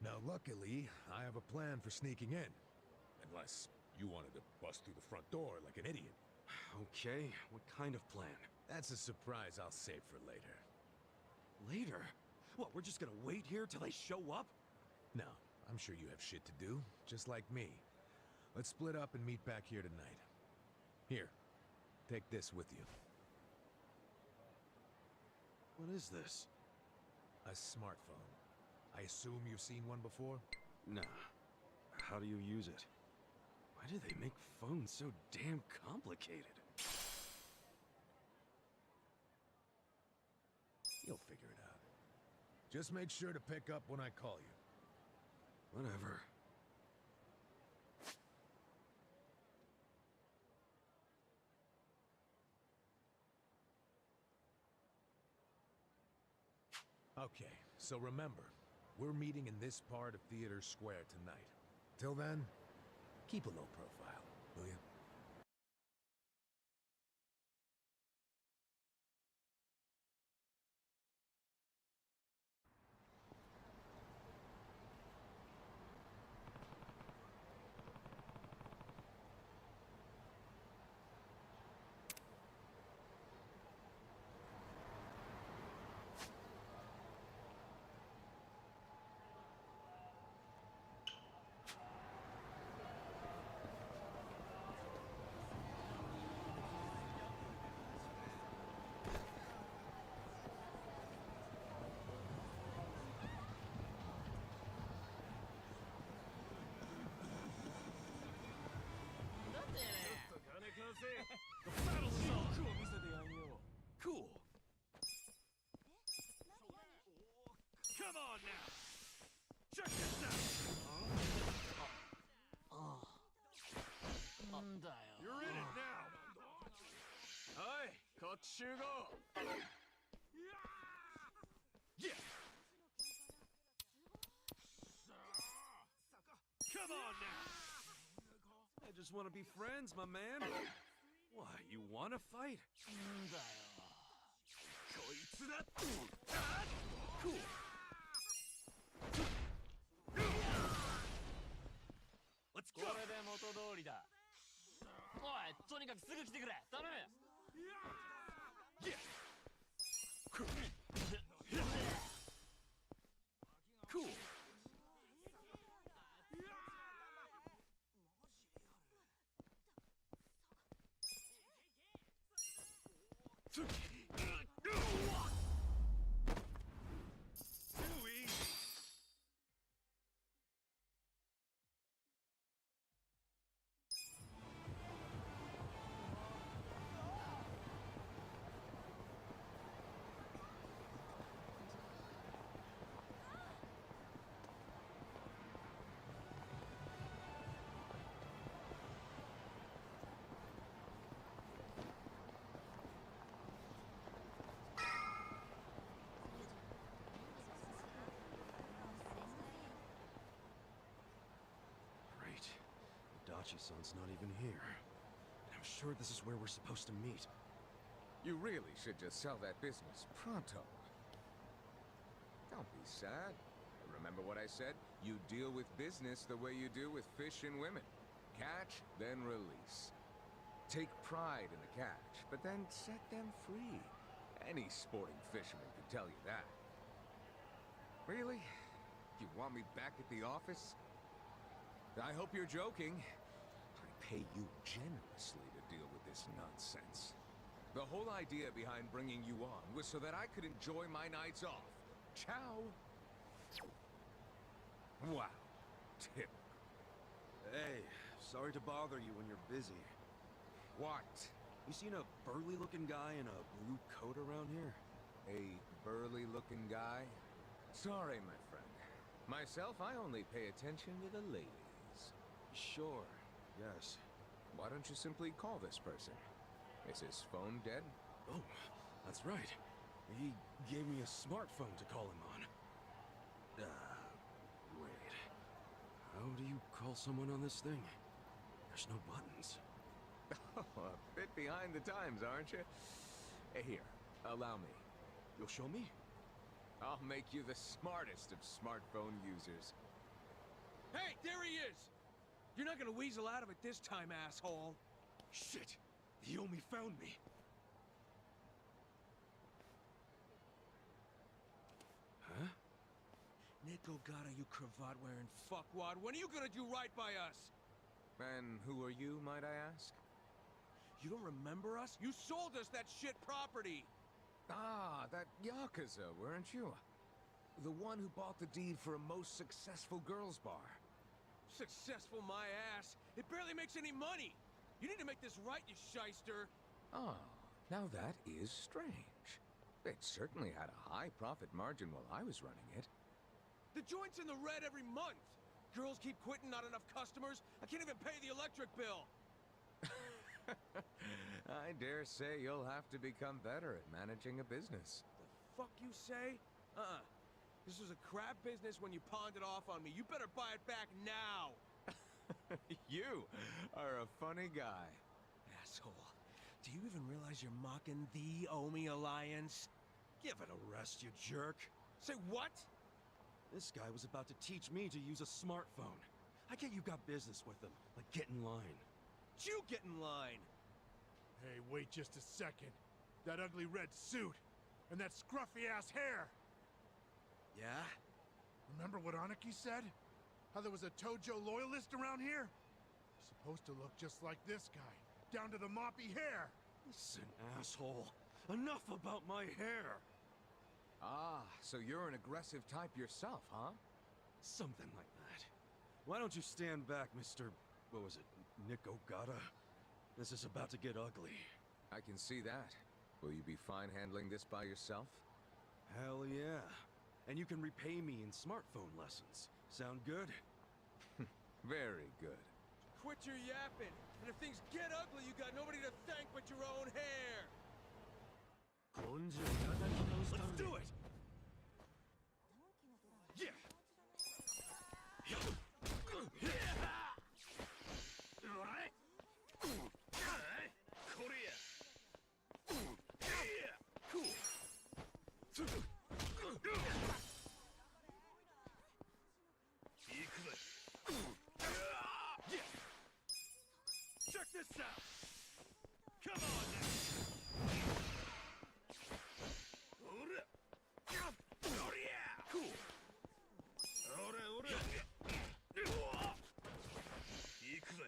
Now, luckily, I have a plan for sneaking in. Unless you wanted to bust through the front door like an idiot. Okay, what kind of plan? That's a surprise I'll save for later. Later? What, we're just gonna wait here till they show up? No, I'm sure you have shit to do, just like me. Let's split up and meet back here tonight. Here, take this with you. What is this? A smartphone. I assume you've seen one before? Nah. How do you use it? Why do they make phones so damn complicated? You'll figure it out. Just make sure to pick up when I call you. Whatever. Okay, so remember, we're meeting in this part of Theater Square tonight. Till then, keep a low profile, will you? Cool. Come on now. Check this out. You're in it now. Hey, こっち集合. Yeah. Come on now. I just want to be friends, my man. Why, you want to fight? Cool. Let's go. これで元通りだ。おい、とにかくすぐ来てくれ。頼む。Yeah. Cool. Too easy. Itachi-san's not even here. And I'm sure this is where we're supposed to meet. You really should just sell that business pronto. Don't be sad. Remember what I said? You deal with business the way you do with fish and women. Catch, then release. Take pride in the catch, but then set them free. Any sporting fisherman can tell you that. Really? You want me back at the office? I hope you're joking. I pay you generously to deal with this nonsense. The whole idea behind bringing you on was so that I could enjoy my nights off. Ciao. Wow. Tip. Hey, sorry to bother you when you're busy. What? You seen a burly-looking guy in a blue coat around here? A burly-looking guy? Sorry, my friend. Myself, I only pay attention to the ladies. Sure, yes. Why don't you simply call this person? Is his phone dead? Oh, that's right. He gave me a smartphone to call him on. Wait. How do you call someone on this thing? There's no buttons. Oh, a bit behind the times, aren't you? Here, allow me. You'll show me? I'll make you the smartest of smartphone users. Hey, there he is! You're not gonna weasel out of it this time, asshole. Shit! The Yomi found me! Huh? Nico Gata, you cravat-wearing fuckwad. When are you gonna do right by us? And who are you, might I ask? You don't remember us? You sold us that shit property! Ah, that Yakuza, weren't you? The one who bought the deed for a most successful girls' bar. Successful my ass! It barely makes any money! You need to make this right, you shyster! Ah, now that is strange. It certainly had a high profit margin while I was running it. The joint's in the red every month! Girls keep quitting, not enough customers. I can't even pay the electric bill! I dare say you'll have to become better at managing a business. The fuck you say? This was a crap business when you pawned it off on me. You better buy it back now! You are a funny guy. Asshole. Do you even realize you're mocking the Omi Alliance? Give it a rest, you jerk. Say what? This guy was about to teach me to use a smartphone. I get you got business with him, but get in line. You get in line! Hey, wait just a second. That ugly red suit, and that scruffy-ass hair! Yeah? Remember what Aniki said? How there was a Tojo loyalist around here? Supposed to look just like this guy, down to the moppy hair! Listen, asshole. Enough about my hair! Ah, so you're an aggressive type yourself, huh? Something like that. Why don't you stand back, Mr. What was it? Nico Gata? This is about to get ugly. I can see that. Will you be fine handling this by yourself? Hell yeah. And you can repay me in smartphone lessons. Sound good? Very good. Quit your yapping. And if things get ugly, you got nobody to thank but your own hair. Let's do it! Yeah! Check this out! Come on now!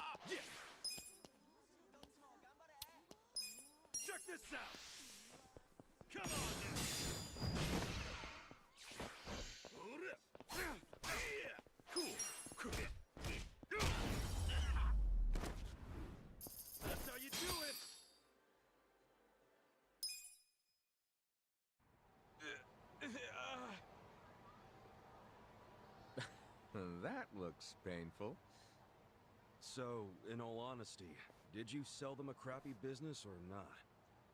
Cool! Check this out! Come on now! Cool! That's how you do it! That looks painful. So, in all honesty, did you sell them a crappy business or not?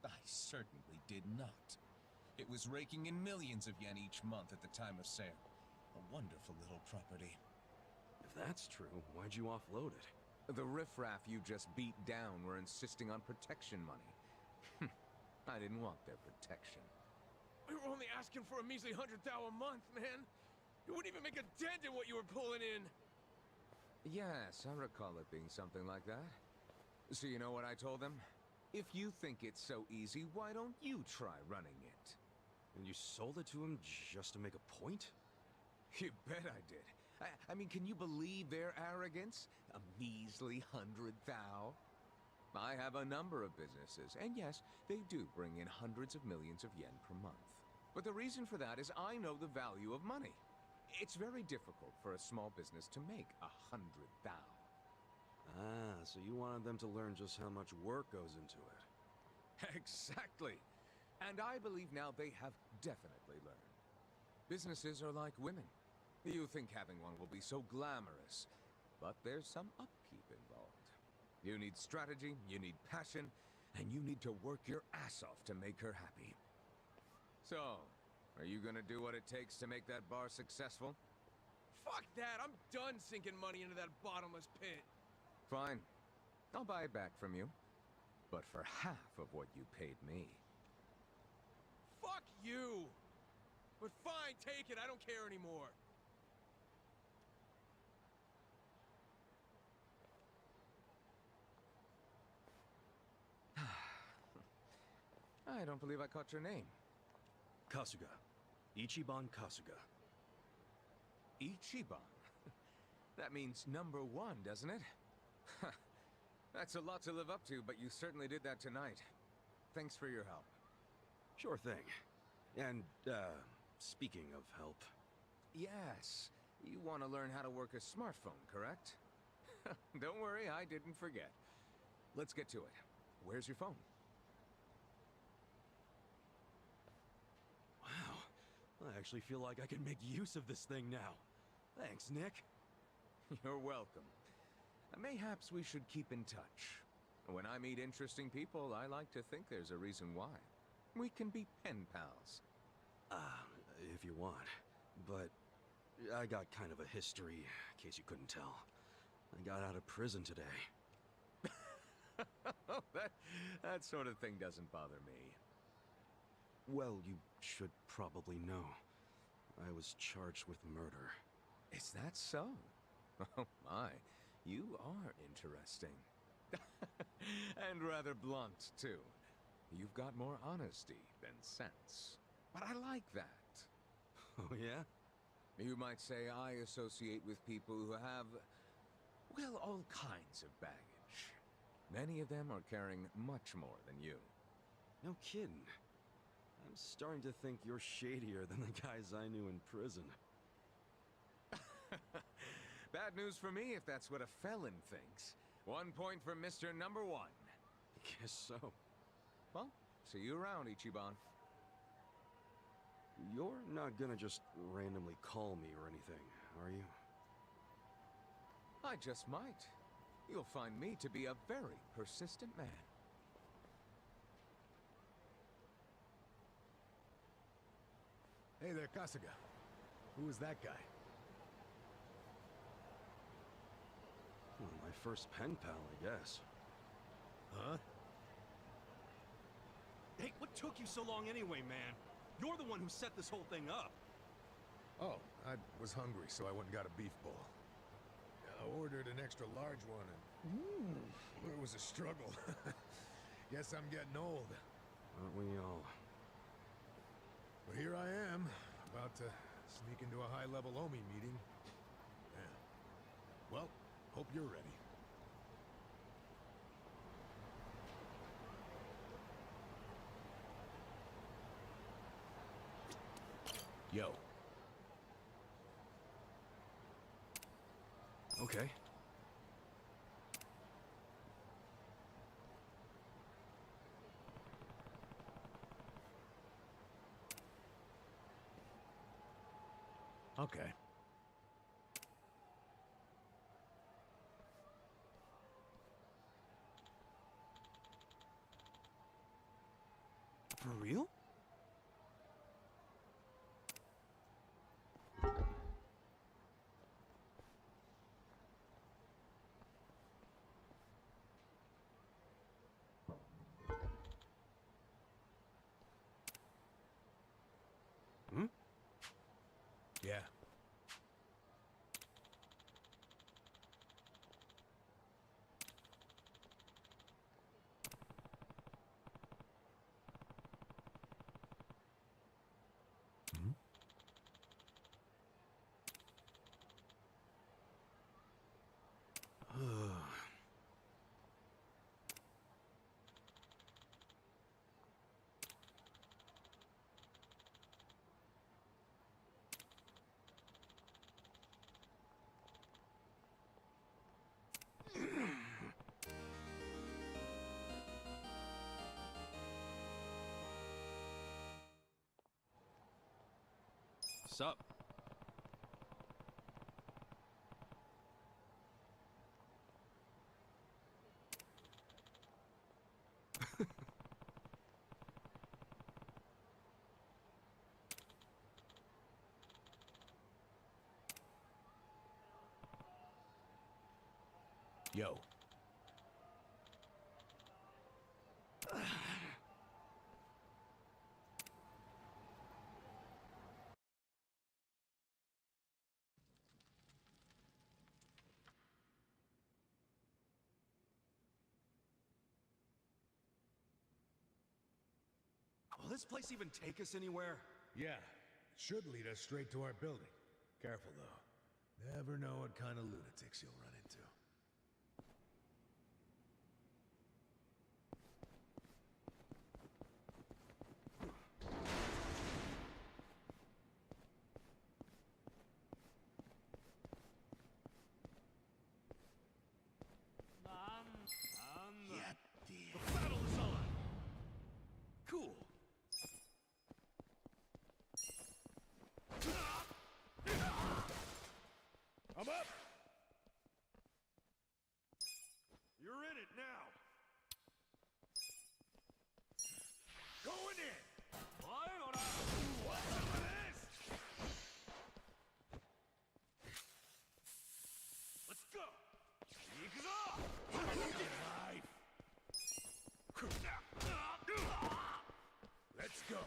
I certainly did not. It was raking in millions of yen each month at the time of sale. A wonderful little property. If that's true, why'd you offload it? The riffraff you just beat down were insisting on protection money. I didn't want their protection. We were only asking for a measly 100,000 a month, man. It wouldn't even make a dent in what you were pulling in. Yes, I recall it being something like that. So you know what I told them? If you think it's so easy, why don't you try running it? And you sold it to him just to make a point? You bet I did. I mean, can you believe their arrogance? A measly 100,000? I have a number of businesses, and yes, they do bring in hundreds of millions of yen per month. But the reason for that is I know the value of money. It's very difficult for a small business to make 100,000. Ah, so you wanted them to learn just how much work goes into it. Exactly. And I believe now they have definitely learned. Businesses are like women. You think having one will be so glamorous, but there's some upkeep involved. You need strategy, you need passion, and you need to work your ass off to make her happy. So, are you gonna do what it takes to make that bar successful? Fuck that! I'm done sinking money into that bottomless pit. Fine. I'll buy it back from you. But for half of what you paid me. Fuck you! But fine, take it. I don't care anymore. I don't believe I caught your name. Kasuga. Ichiban Kasuga. Ichiban? That means number one, doesn't it? That's a lot to live up to, but you certainly did that tonight. Thanks for your help. Sure thing. And, speaking of help... Yes, you want to learn how to work a smartphone, correct? Don't worry, I didn't forget. Let's get to it. Where's your phone? Wow, I actually feel like I can make use of this thing now. Thanks, Nick. You're welcome. Mayhaps we should keep in touch. When I meet interesting people, I like to think there's a reason why. We can be pen pals. If you want. But I got kind of a history, in case you couldn't tell. I got out of prison today. that sort of thing doesn't bother me. Well, you should probably know. I was charged with murder. Is that so? Oh my, you are interesting. And rather blunt, too. You've got more honesty than sense. But I like that. Oh, yeah? You might say I associate with people who have, well, all kinds of baggage. Many of them are carrying much more than you. No kidding. I'm starting to think you're shadier than the guys I knew in prison. Bad news for me if that's what a felon thinks. 1 point for Mr. Number One. Guess so. Well, see you around, Ichiban. You're not gonna just randomly call me or anything, are you? I just might. You'll find me to be a very persistent man. Hey there, Kasuga. Who is that guy? Well, my first pen pal, I guess. Huh? Hey, what took you so long anyway, man? You're the one who set this whole thing up. Oh, I was hungry, so I went and got a beef bowl. I ordered an extra large one, and it was a struggle. Guess I'm getting old. Aren't we all? But here I am, about to sneak into a high-level OMI meeting. Yeah. Well, hope you're ready. Yo. Okay. Okay. For real? Yeah. Sup? Yo. Will this place even take us anywhere? Yeah. Should lead us straight to our building. Careful, though. Never know what kind of lunatics you'll run into. The battle is on! Cool. I'm up! You're in it now! Going in! What's some of this? Let's go! Let's go.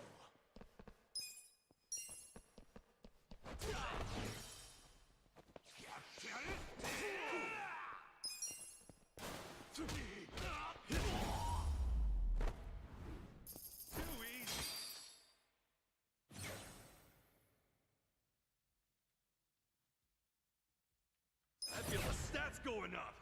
Too easy. I feel the stats going up.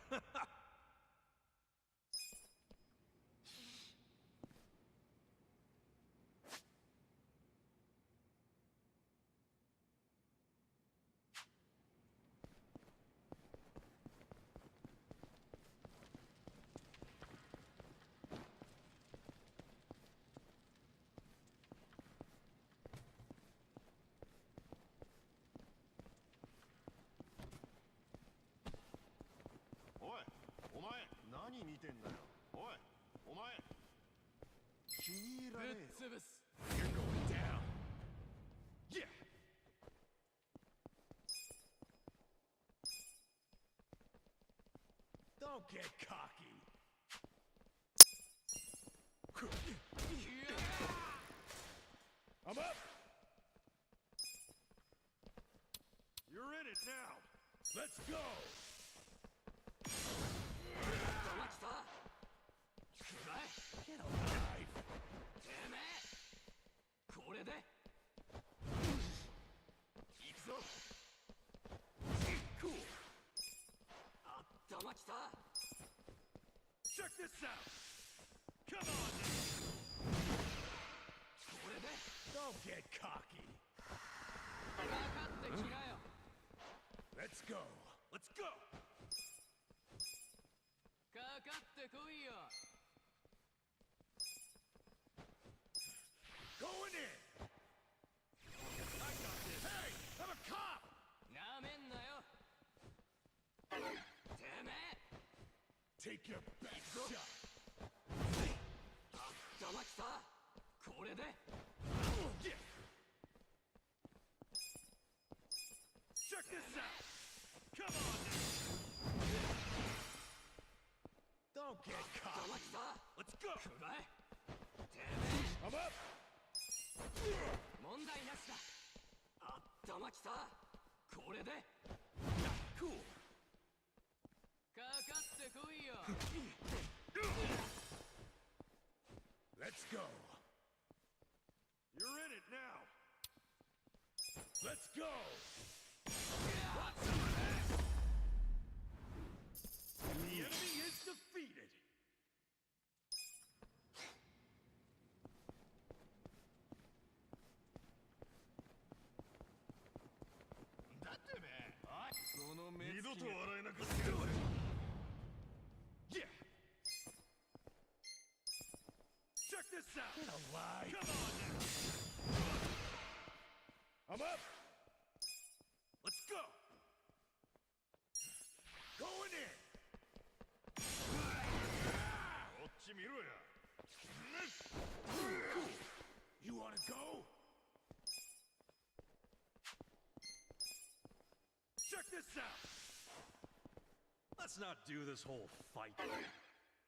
You're going down. Yeah. Don't get cocky. I'm up! You're in it now. Let's go! Get alive. Cool. Check this out. Come on now. Don't get cocky. Let's go. Let's go. Going in! I got this. Hey! I'm a cop! Take your best shot! Yeah. Check this out. Come on now. Don't get cocky. Let's go. I'm up! 待ちさ。これで Cool. かかってこいよ。 Let's go. You're in it now. Let's go. The enemy is defeated. Yeah. Check this out. Get alive. Come on now. I'm up. Let's go. Going in. You wanna go? Check this out. Let's not do this whole fight thing.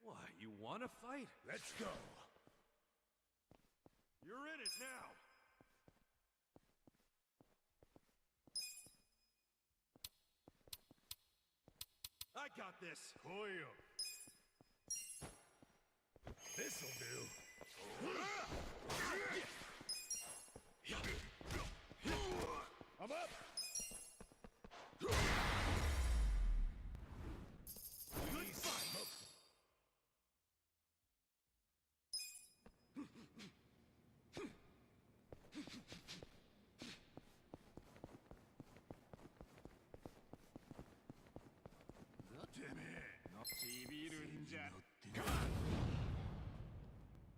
What, you wanna fight? Let's go. You're in it now. I got this. This'll do. I'm up. Good fight.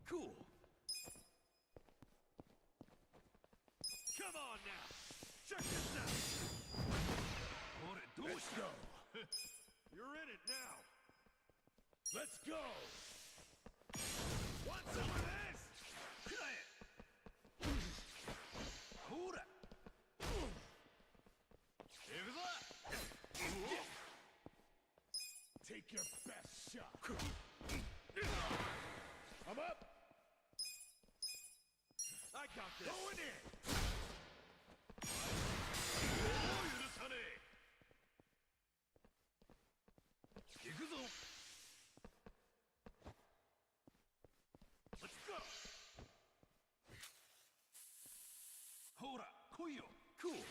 Cool. Come on now. Check this out. Let's go. You're in it now. Let's go. Want some of this? Take your best shot. I'm up. I got this. Going in. Let's go. Cool.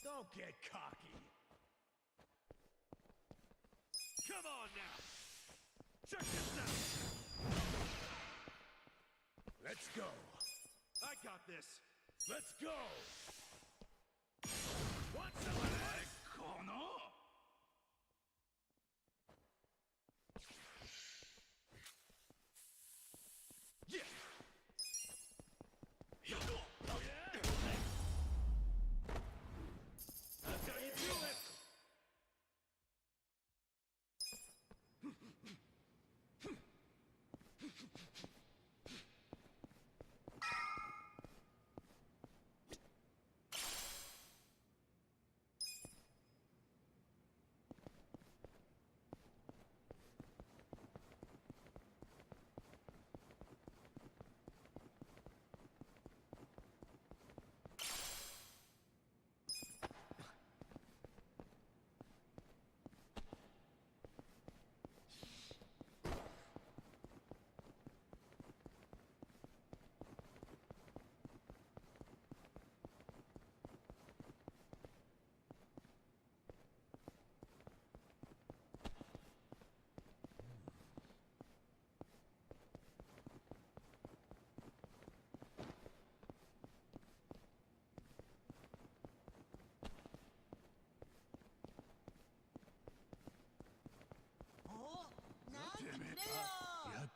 Don't get cocky. Come on now. Check this out. Let's go. I got this. Let's go. Want some of this? Yeah. Oh yeah. That's how you do it.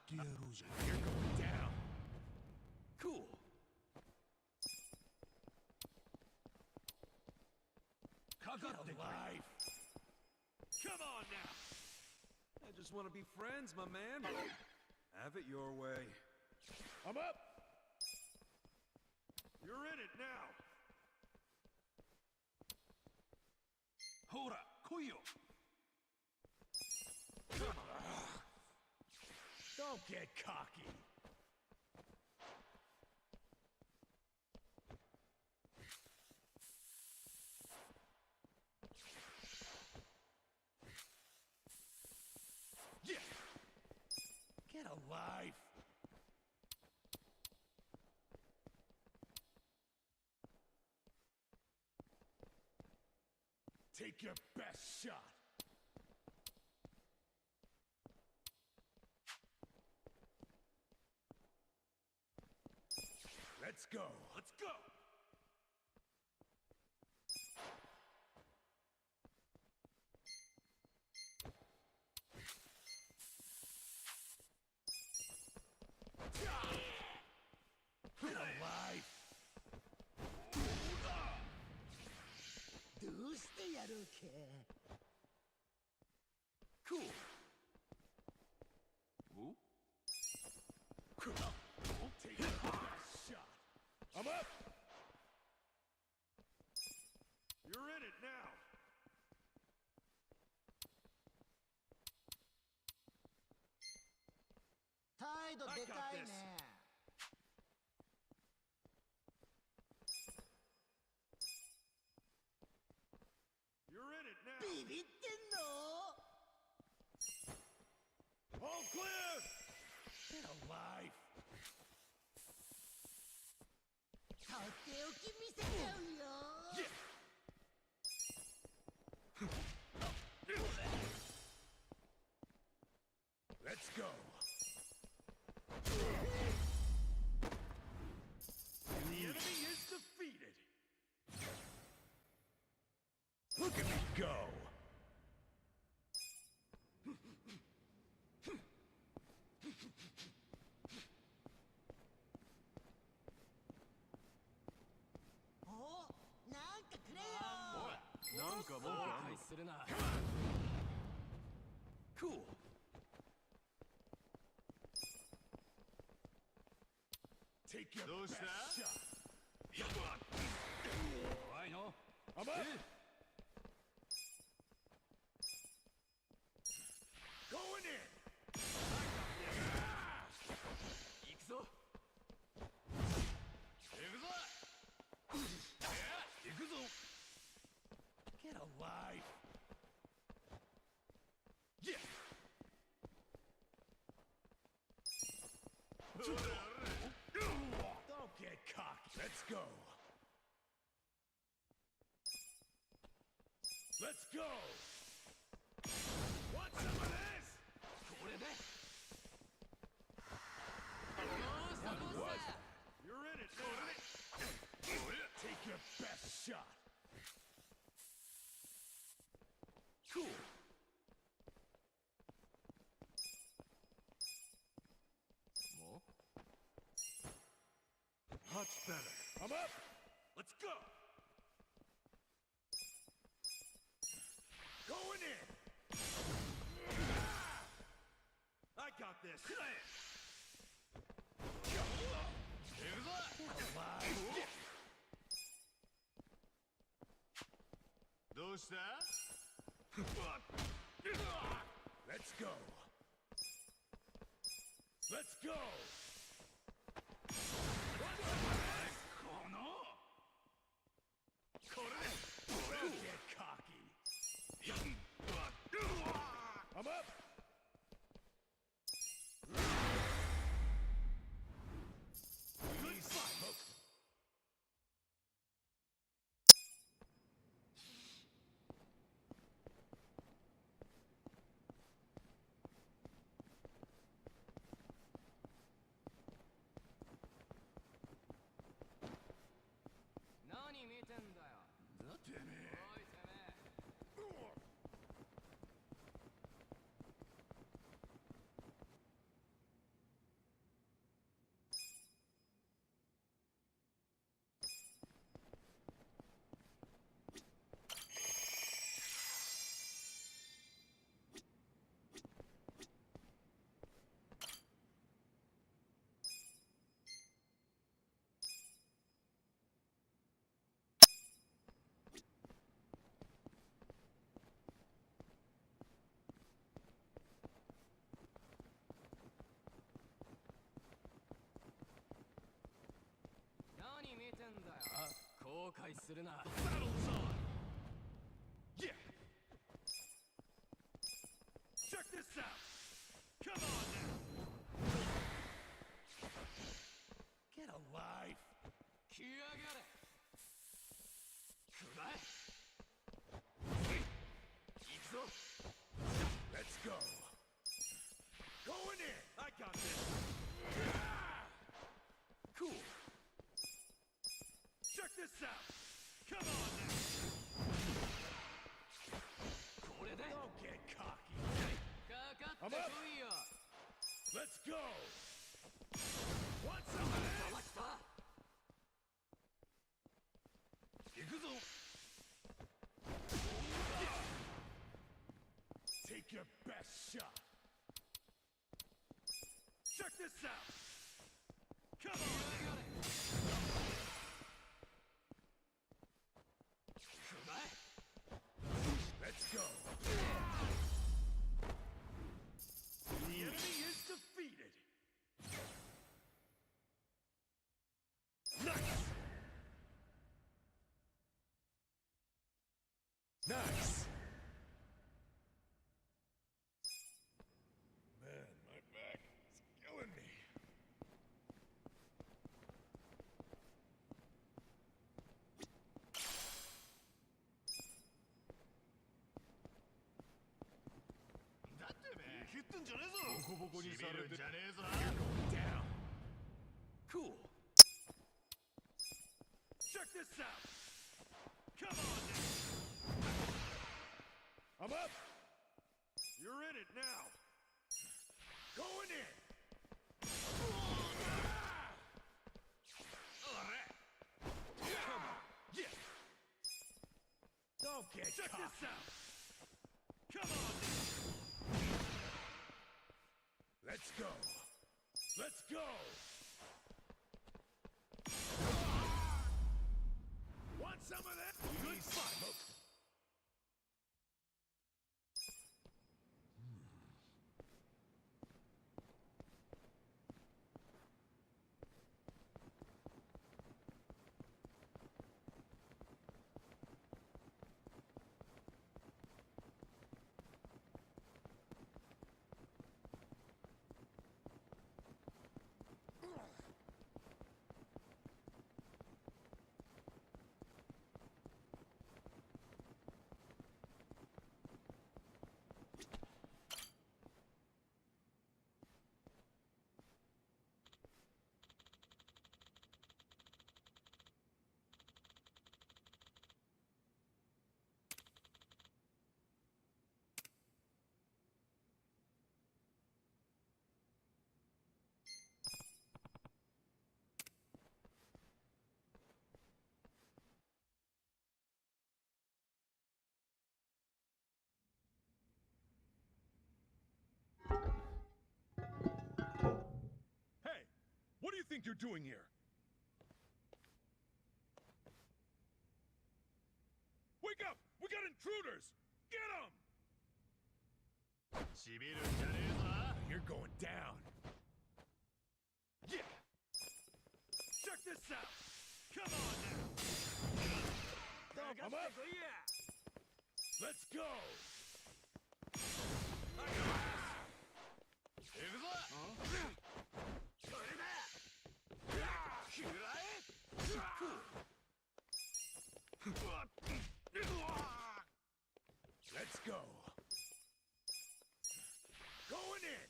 You're going down. Cool. Get alive. Come on now. I just want to be friends, my man. Have it your way. I'm up. You're in it now. Don't get cocky. Take your best shot. Let's go. Let's go. Get alive. どうしてやろうか。Cool. Take your best shot. I'm up. You're in it now. I got this. You're in it now. ビビってんの All clear. Get alive. とっておき見せちゃうよ。 Let's go. The enemy is defeated. Look at me go. Oh, なんかくれよ。なんか文句あんの？するな。 Cool. Take your best shot. I know. I'm up. Going in. 行くぞ。行くぞ。行くぞ。 Get alive. Yeah. Don't get cocky. Let's go. Let's go. Want some of this? これで。 What? You're in it now. Take your best shot. Cool. Much better. I'm up. Let's go. Going in. I got this. Alive. どうした Let's go. Let's go. Don't get cocky. I'm up. Good fight. Battle's on! Yeah! Check this out! Come on now! Get alive! 来やがれ。くらえ。Let's go. Going in. I got this. Cool. Check this out. Come on now. Don't get cocky. かかって I'm こ up. いよ Let's go. Want some of this? 行くぞ. Take your best shot. Check this out. Come on. Let's go. The enemy is defeated. Nice. Nice. Man, my back is killing me. You're going down. Cool. Check this out. Come on now. I'm up. You're in it now. Going in. Come on. Yeah. Don't get Check cocky. this out. Come on now. Let's go. Let's go. Want some of that? Good fight. Hey, what do you think you're doing here? Wake up! We got intruders! Get them! You're going down. Yeah! Check this out! Come on now! I'm up. Let's go. Let's go. Going in.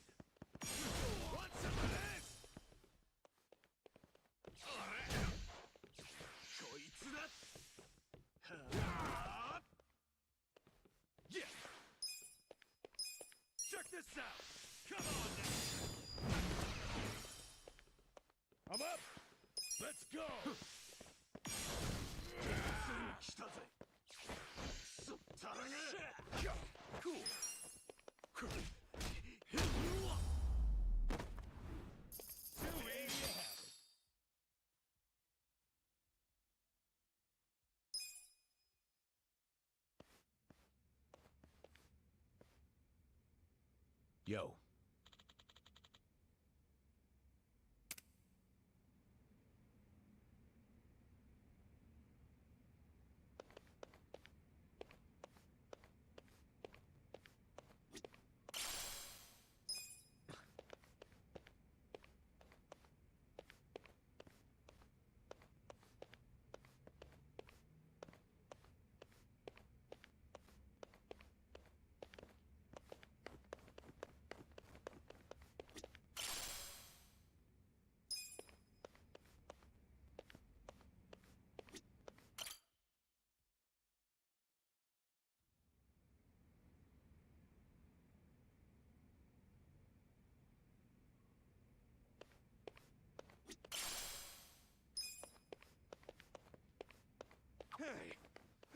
Want some of this? Yeah! Check this out! Come on now! I'm up. Let's go. Cool! Yo.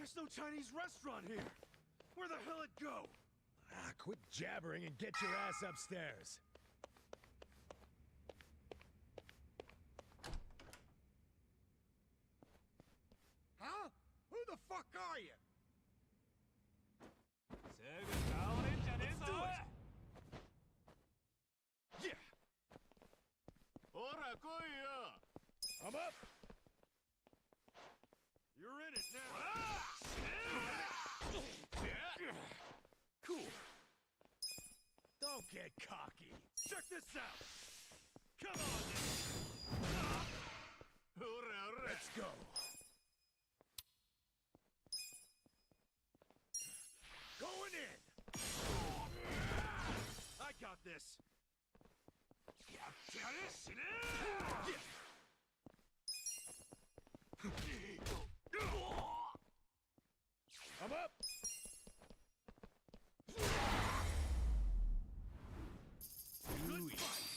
There's no Chinese restaurant here. Where the hell it go? Ah, quit jabbering and get your ass upstairs. Huh? Who the fuck are you? Let's do it. Yeah. I'm up. You're in it now. Cool. Don't get cocky. Check this out. Come on now. Let's go. Going in. I got this. I'm up. Good fight.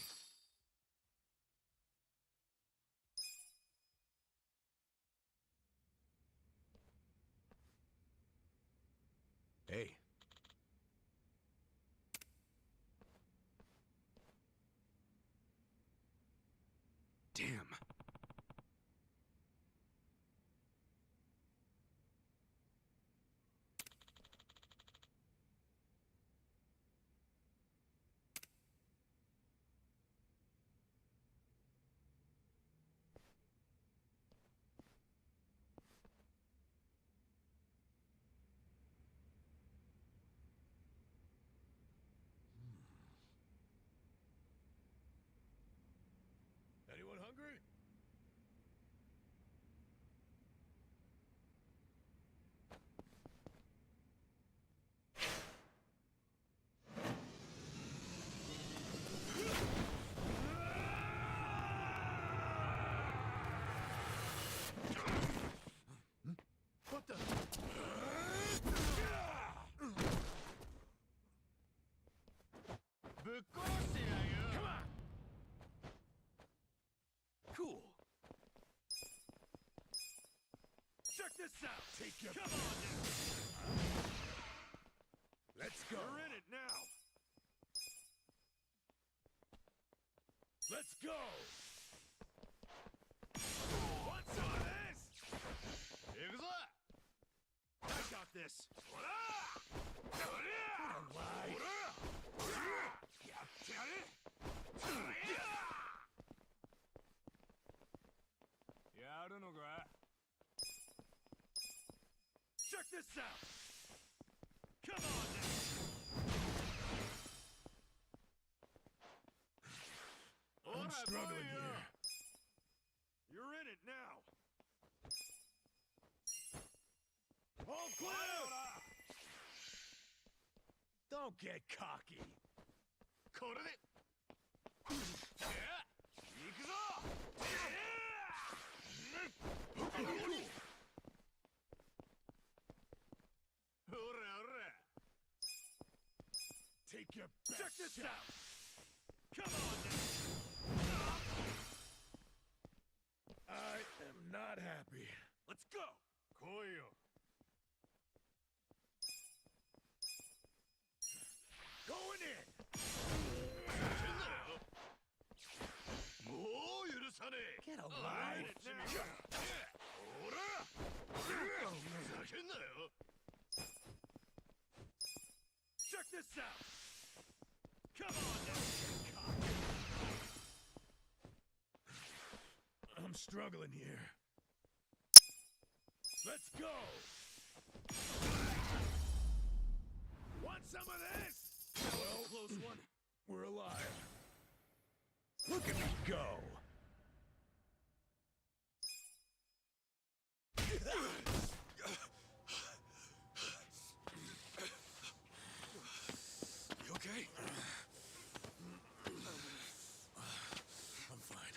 Hey. Damn. Anyone hungry? What the? Come on. Cool. Check this out. Take your... Come on now. Let's go. You're in it now. Let's go. Want some of this? I got this. Check this out. Come on now. I'm struggling here. You're in it now. All clear! Don't get cocky. Take your best Check this shot. out. Come on now. I am not happy. Let's go. Going in. Get a life. Check this out. Come on now. I'm struggling here. Let's go. Want some of this? Well, close one. We're alive. Look at me go. You okay? I'm fine.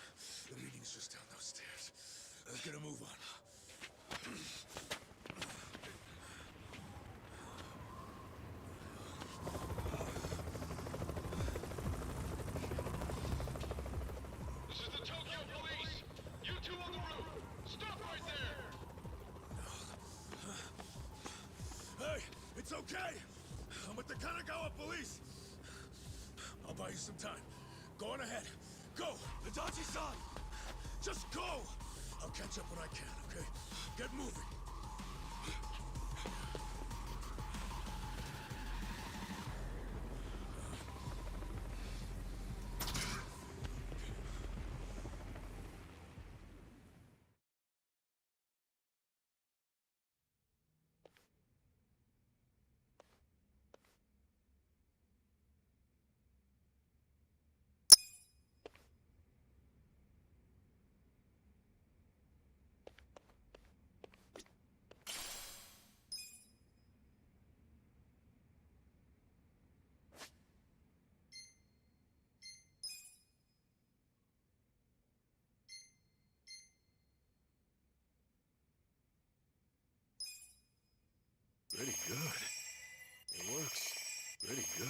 The meeting's just down those stairs. Let's get a move on. This is the Tokyo Police! You two on the roof! Stop right there! Okay! I'm with the Kanagawa police! I'll buy you some time. Go on ahead. Go! Adachi-san! Just go! I'll catch up when I can, okay? Get moving. Pretty good. It works. Pretty good.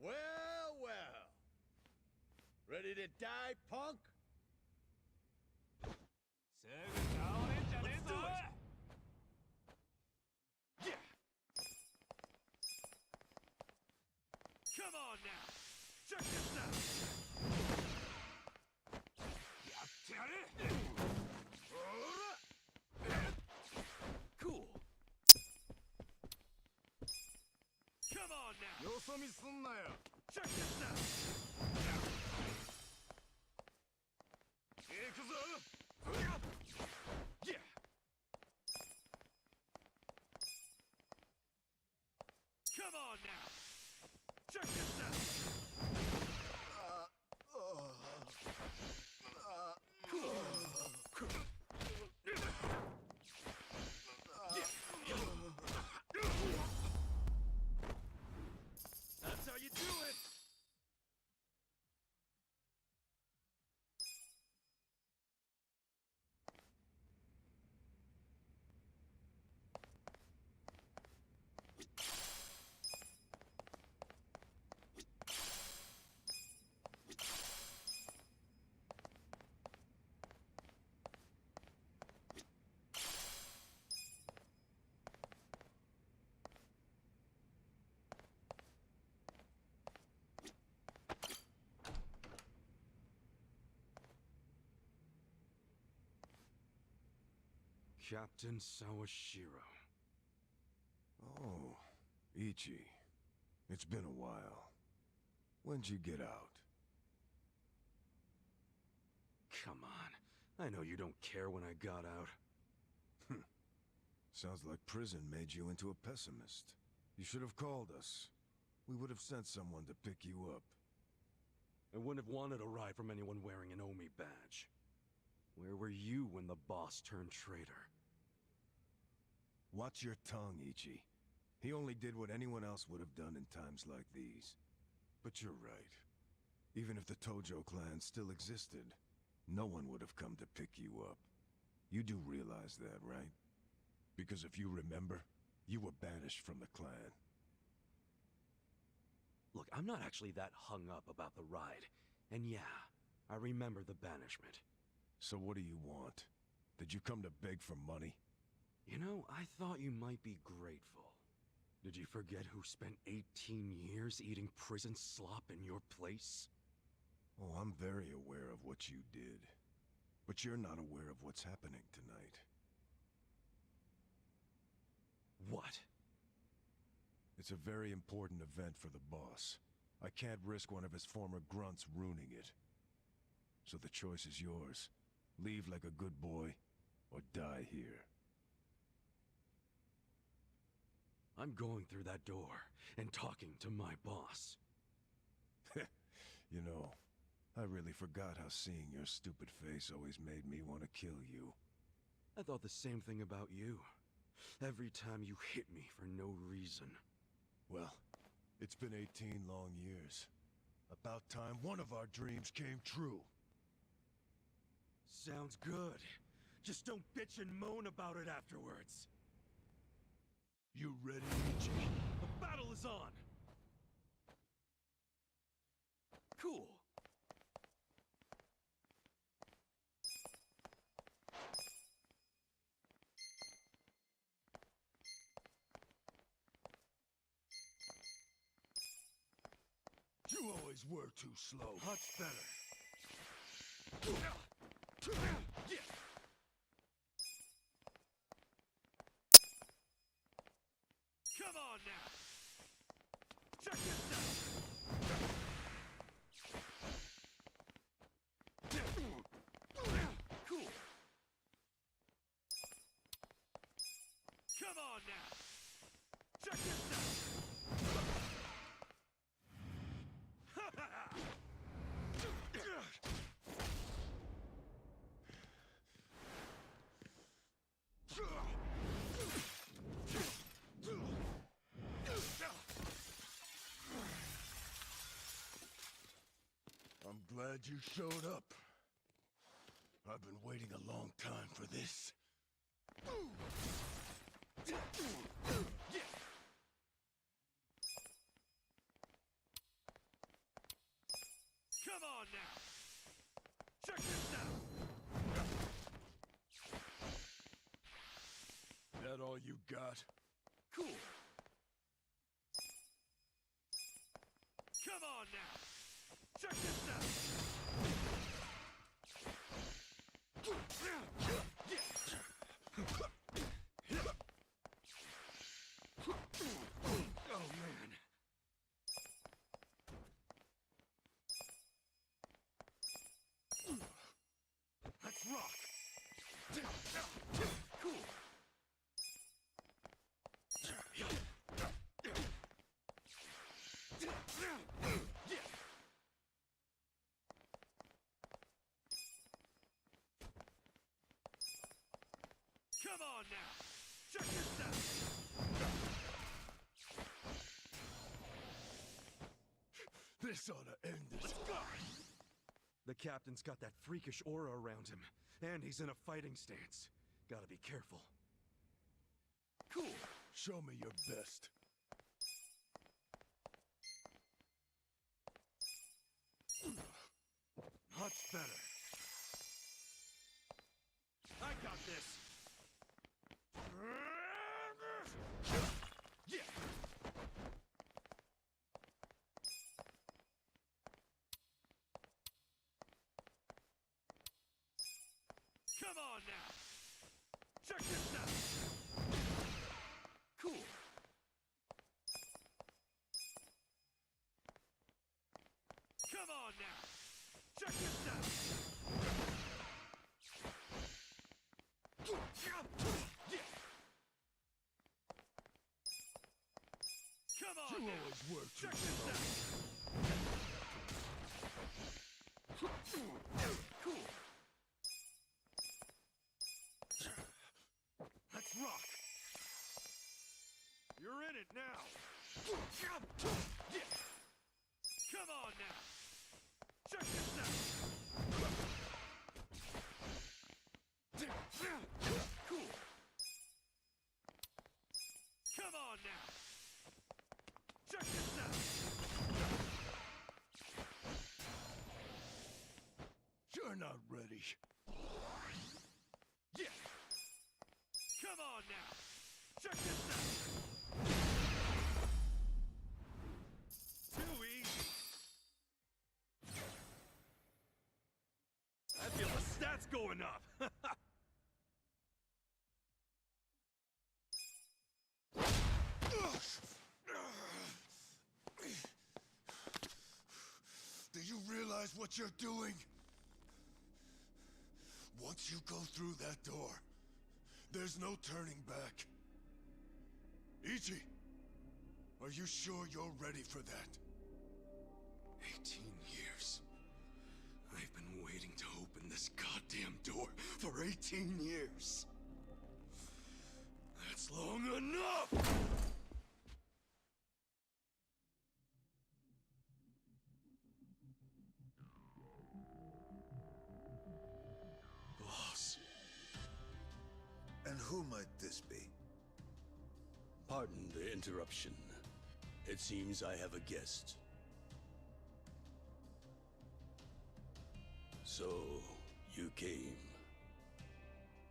Well, well. Ready to die, punk? Let's do it! Yeah! Come on now! Check this out! Cool! Come on now! Check this out! Yeah! Come on now! Check this out! Cool! That's how you do it! Captain Sawashiro. Oh, Ichi. It's been a while. When'd you get out? Come on. I know you don't care when I got out. Sounds like prison made you into a pessimist. You should have called us. We would have sent someone to pick you up. I wouldn't have wanted a ride from anyone wearing an Omi badge. Where were you when the boss turned traitor? Watch your tongue, Ichi. He only did what anyone else would have done in times like these. But you're right. Even if the Tojo clan still existed, no one would have come to pick you up. You do realize that, right? Because if you remember, you were banished from the clan. Look, I'm not actually that hung up about the ride. And yeah, I remember the banishment. So what do you want? Did you come to beg for money? You know, I thought you might be grateful. Did you forget who spent 18 years eating prison slop in your place? Oh, I'm very aware of what you did. But you're not aware of what's happening tonight. What? It's a very important event for the boss. I can't risk one of his former grunts ruining it. So the choice is yours. Leave like a good boy, or die here. I'm going through that door and talking to my boss. You know, I really forgot how seeing your stupid face always made me want to kill you. I thought the same thing about you. Every time you hit me for no reason. Well, it's been 18 long years. About time one of our dreams came true. Sounds good. Just don't bitch and moan about it afterwards. You ready, Ichi? The battle is on! Cool. You always were too slow. Much better. Come on now! Check this out! Cool. Come on now! Check this out! I'm glad you showed up. I've been waiting a long time for this. Come on now! Check this out! That all you got? Cool. Come on now! Check this out! Oh man. Let's rock! Cool! Come on now! Check this out! This ought to end this. Let's go! The captain's got that freakish aura around him, and he's in a fighting stance. Gotta be careful. Cool! Show me your best. Much better. I got this! Yeah! Come on now! Check this out! Cool! Come on now! Check this out! Yeah! Come on You now! always were too Check this out! Cool! Let's rock! You're in it now! Yeah! Come on now! Check this out! Cool! Come on now! Check this out! You're not ready. Yeah! Come on now! Check this out! Too easy! I feel the stats going up! Do you realize what you're doing? Once you go through that door, there's no turning back. Ichi, are you sure you're ready for that? 18 years. I've been waiting to open this goddamn door for 18 years. Pardon the interruption. It seems I have a guest. So, you came.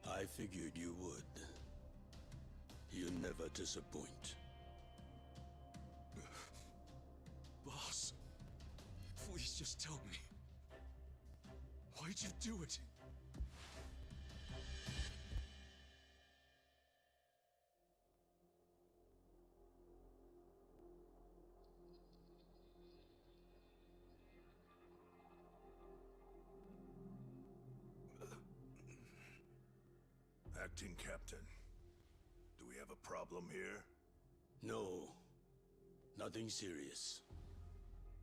I figured you would. You never disappoint. Boss, please just tell me. Why'd you do it? Acting Captain, do we have a problem here? No. Nothing serious.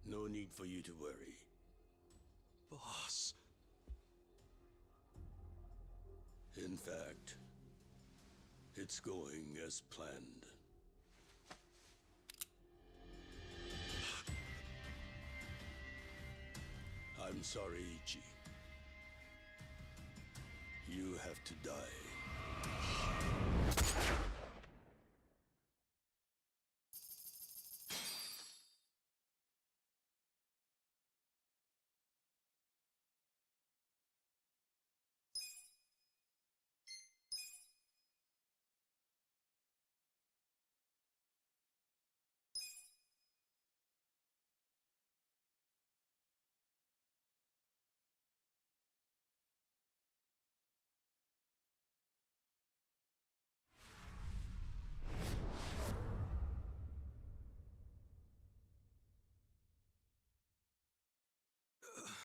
No need for you to worry. Boss. In fact, it's going as planned. I'm sorry, Ichi. You have to die.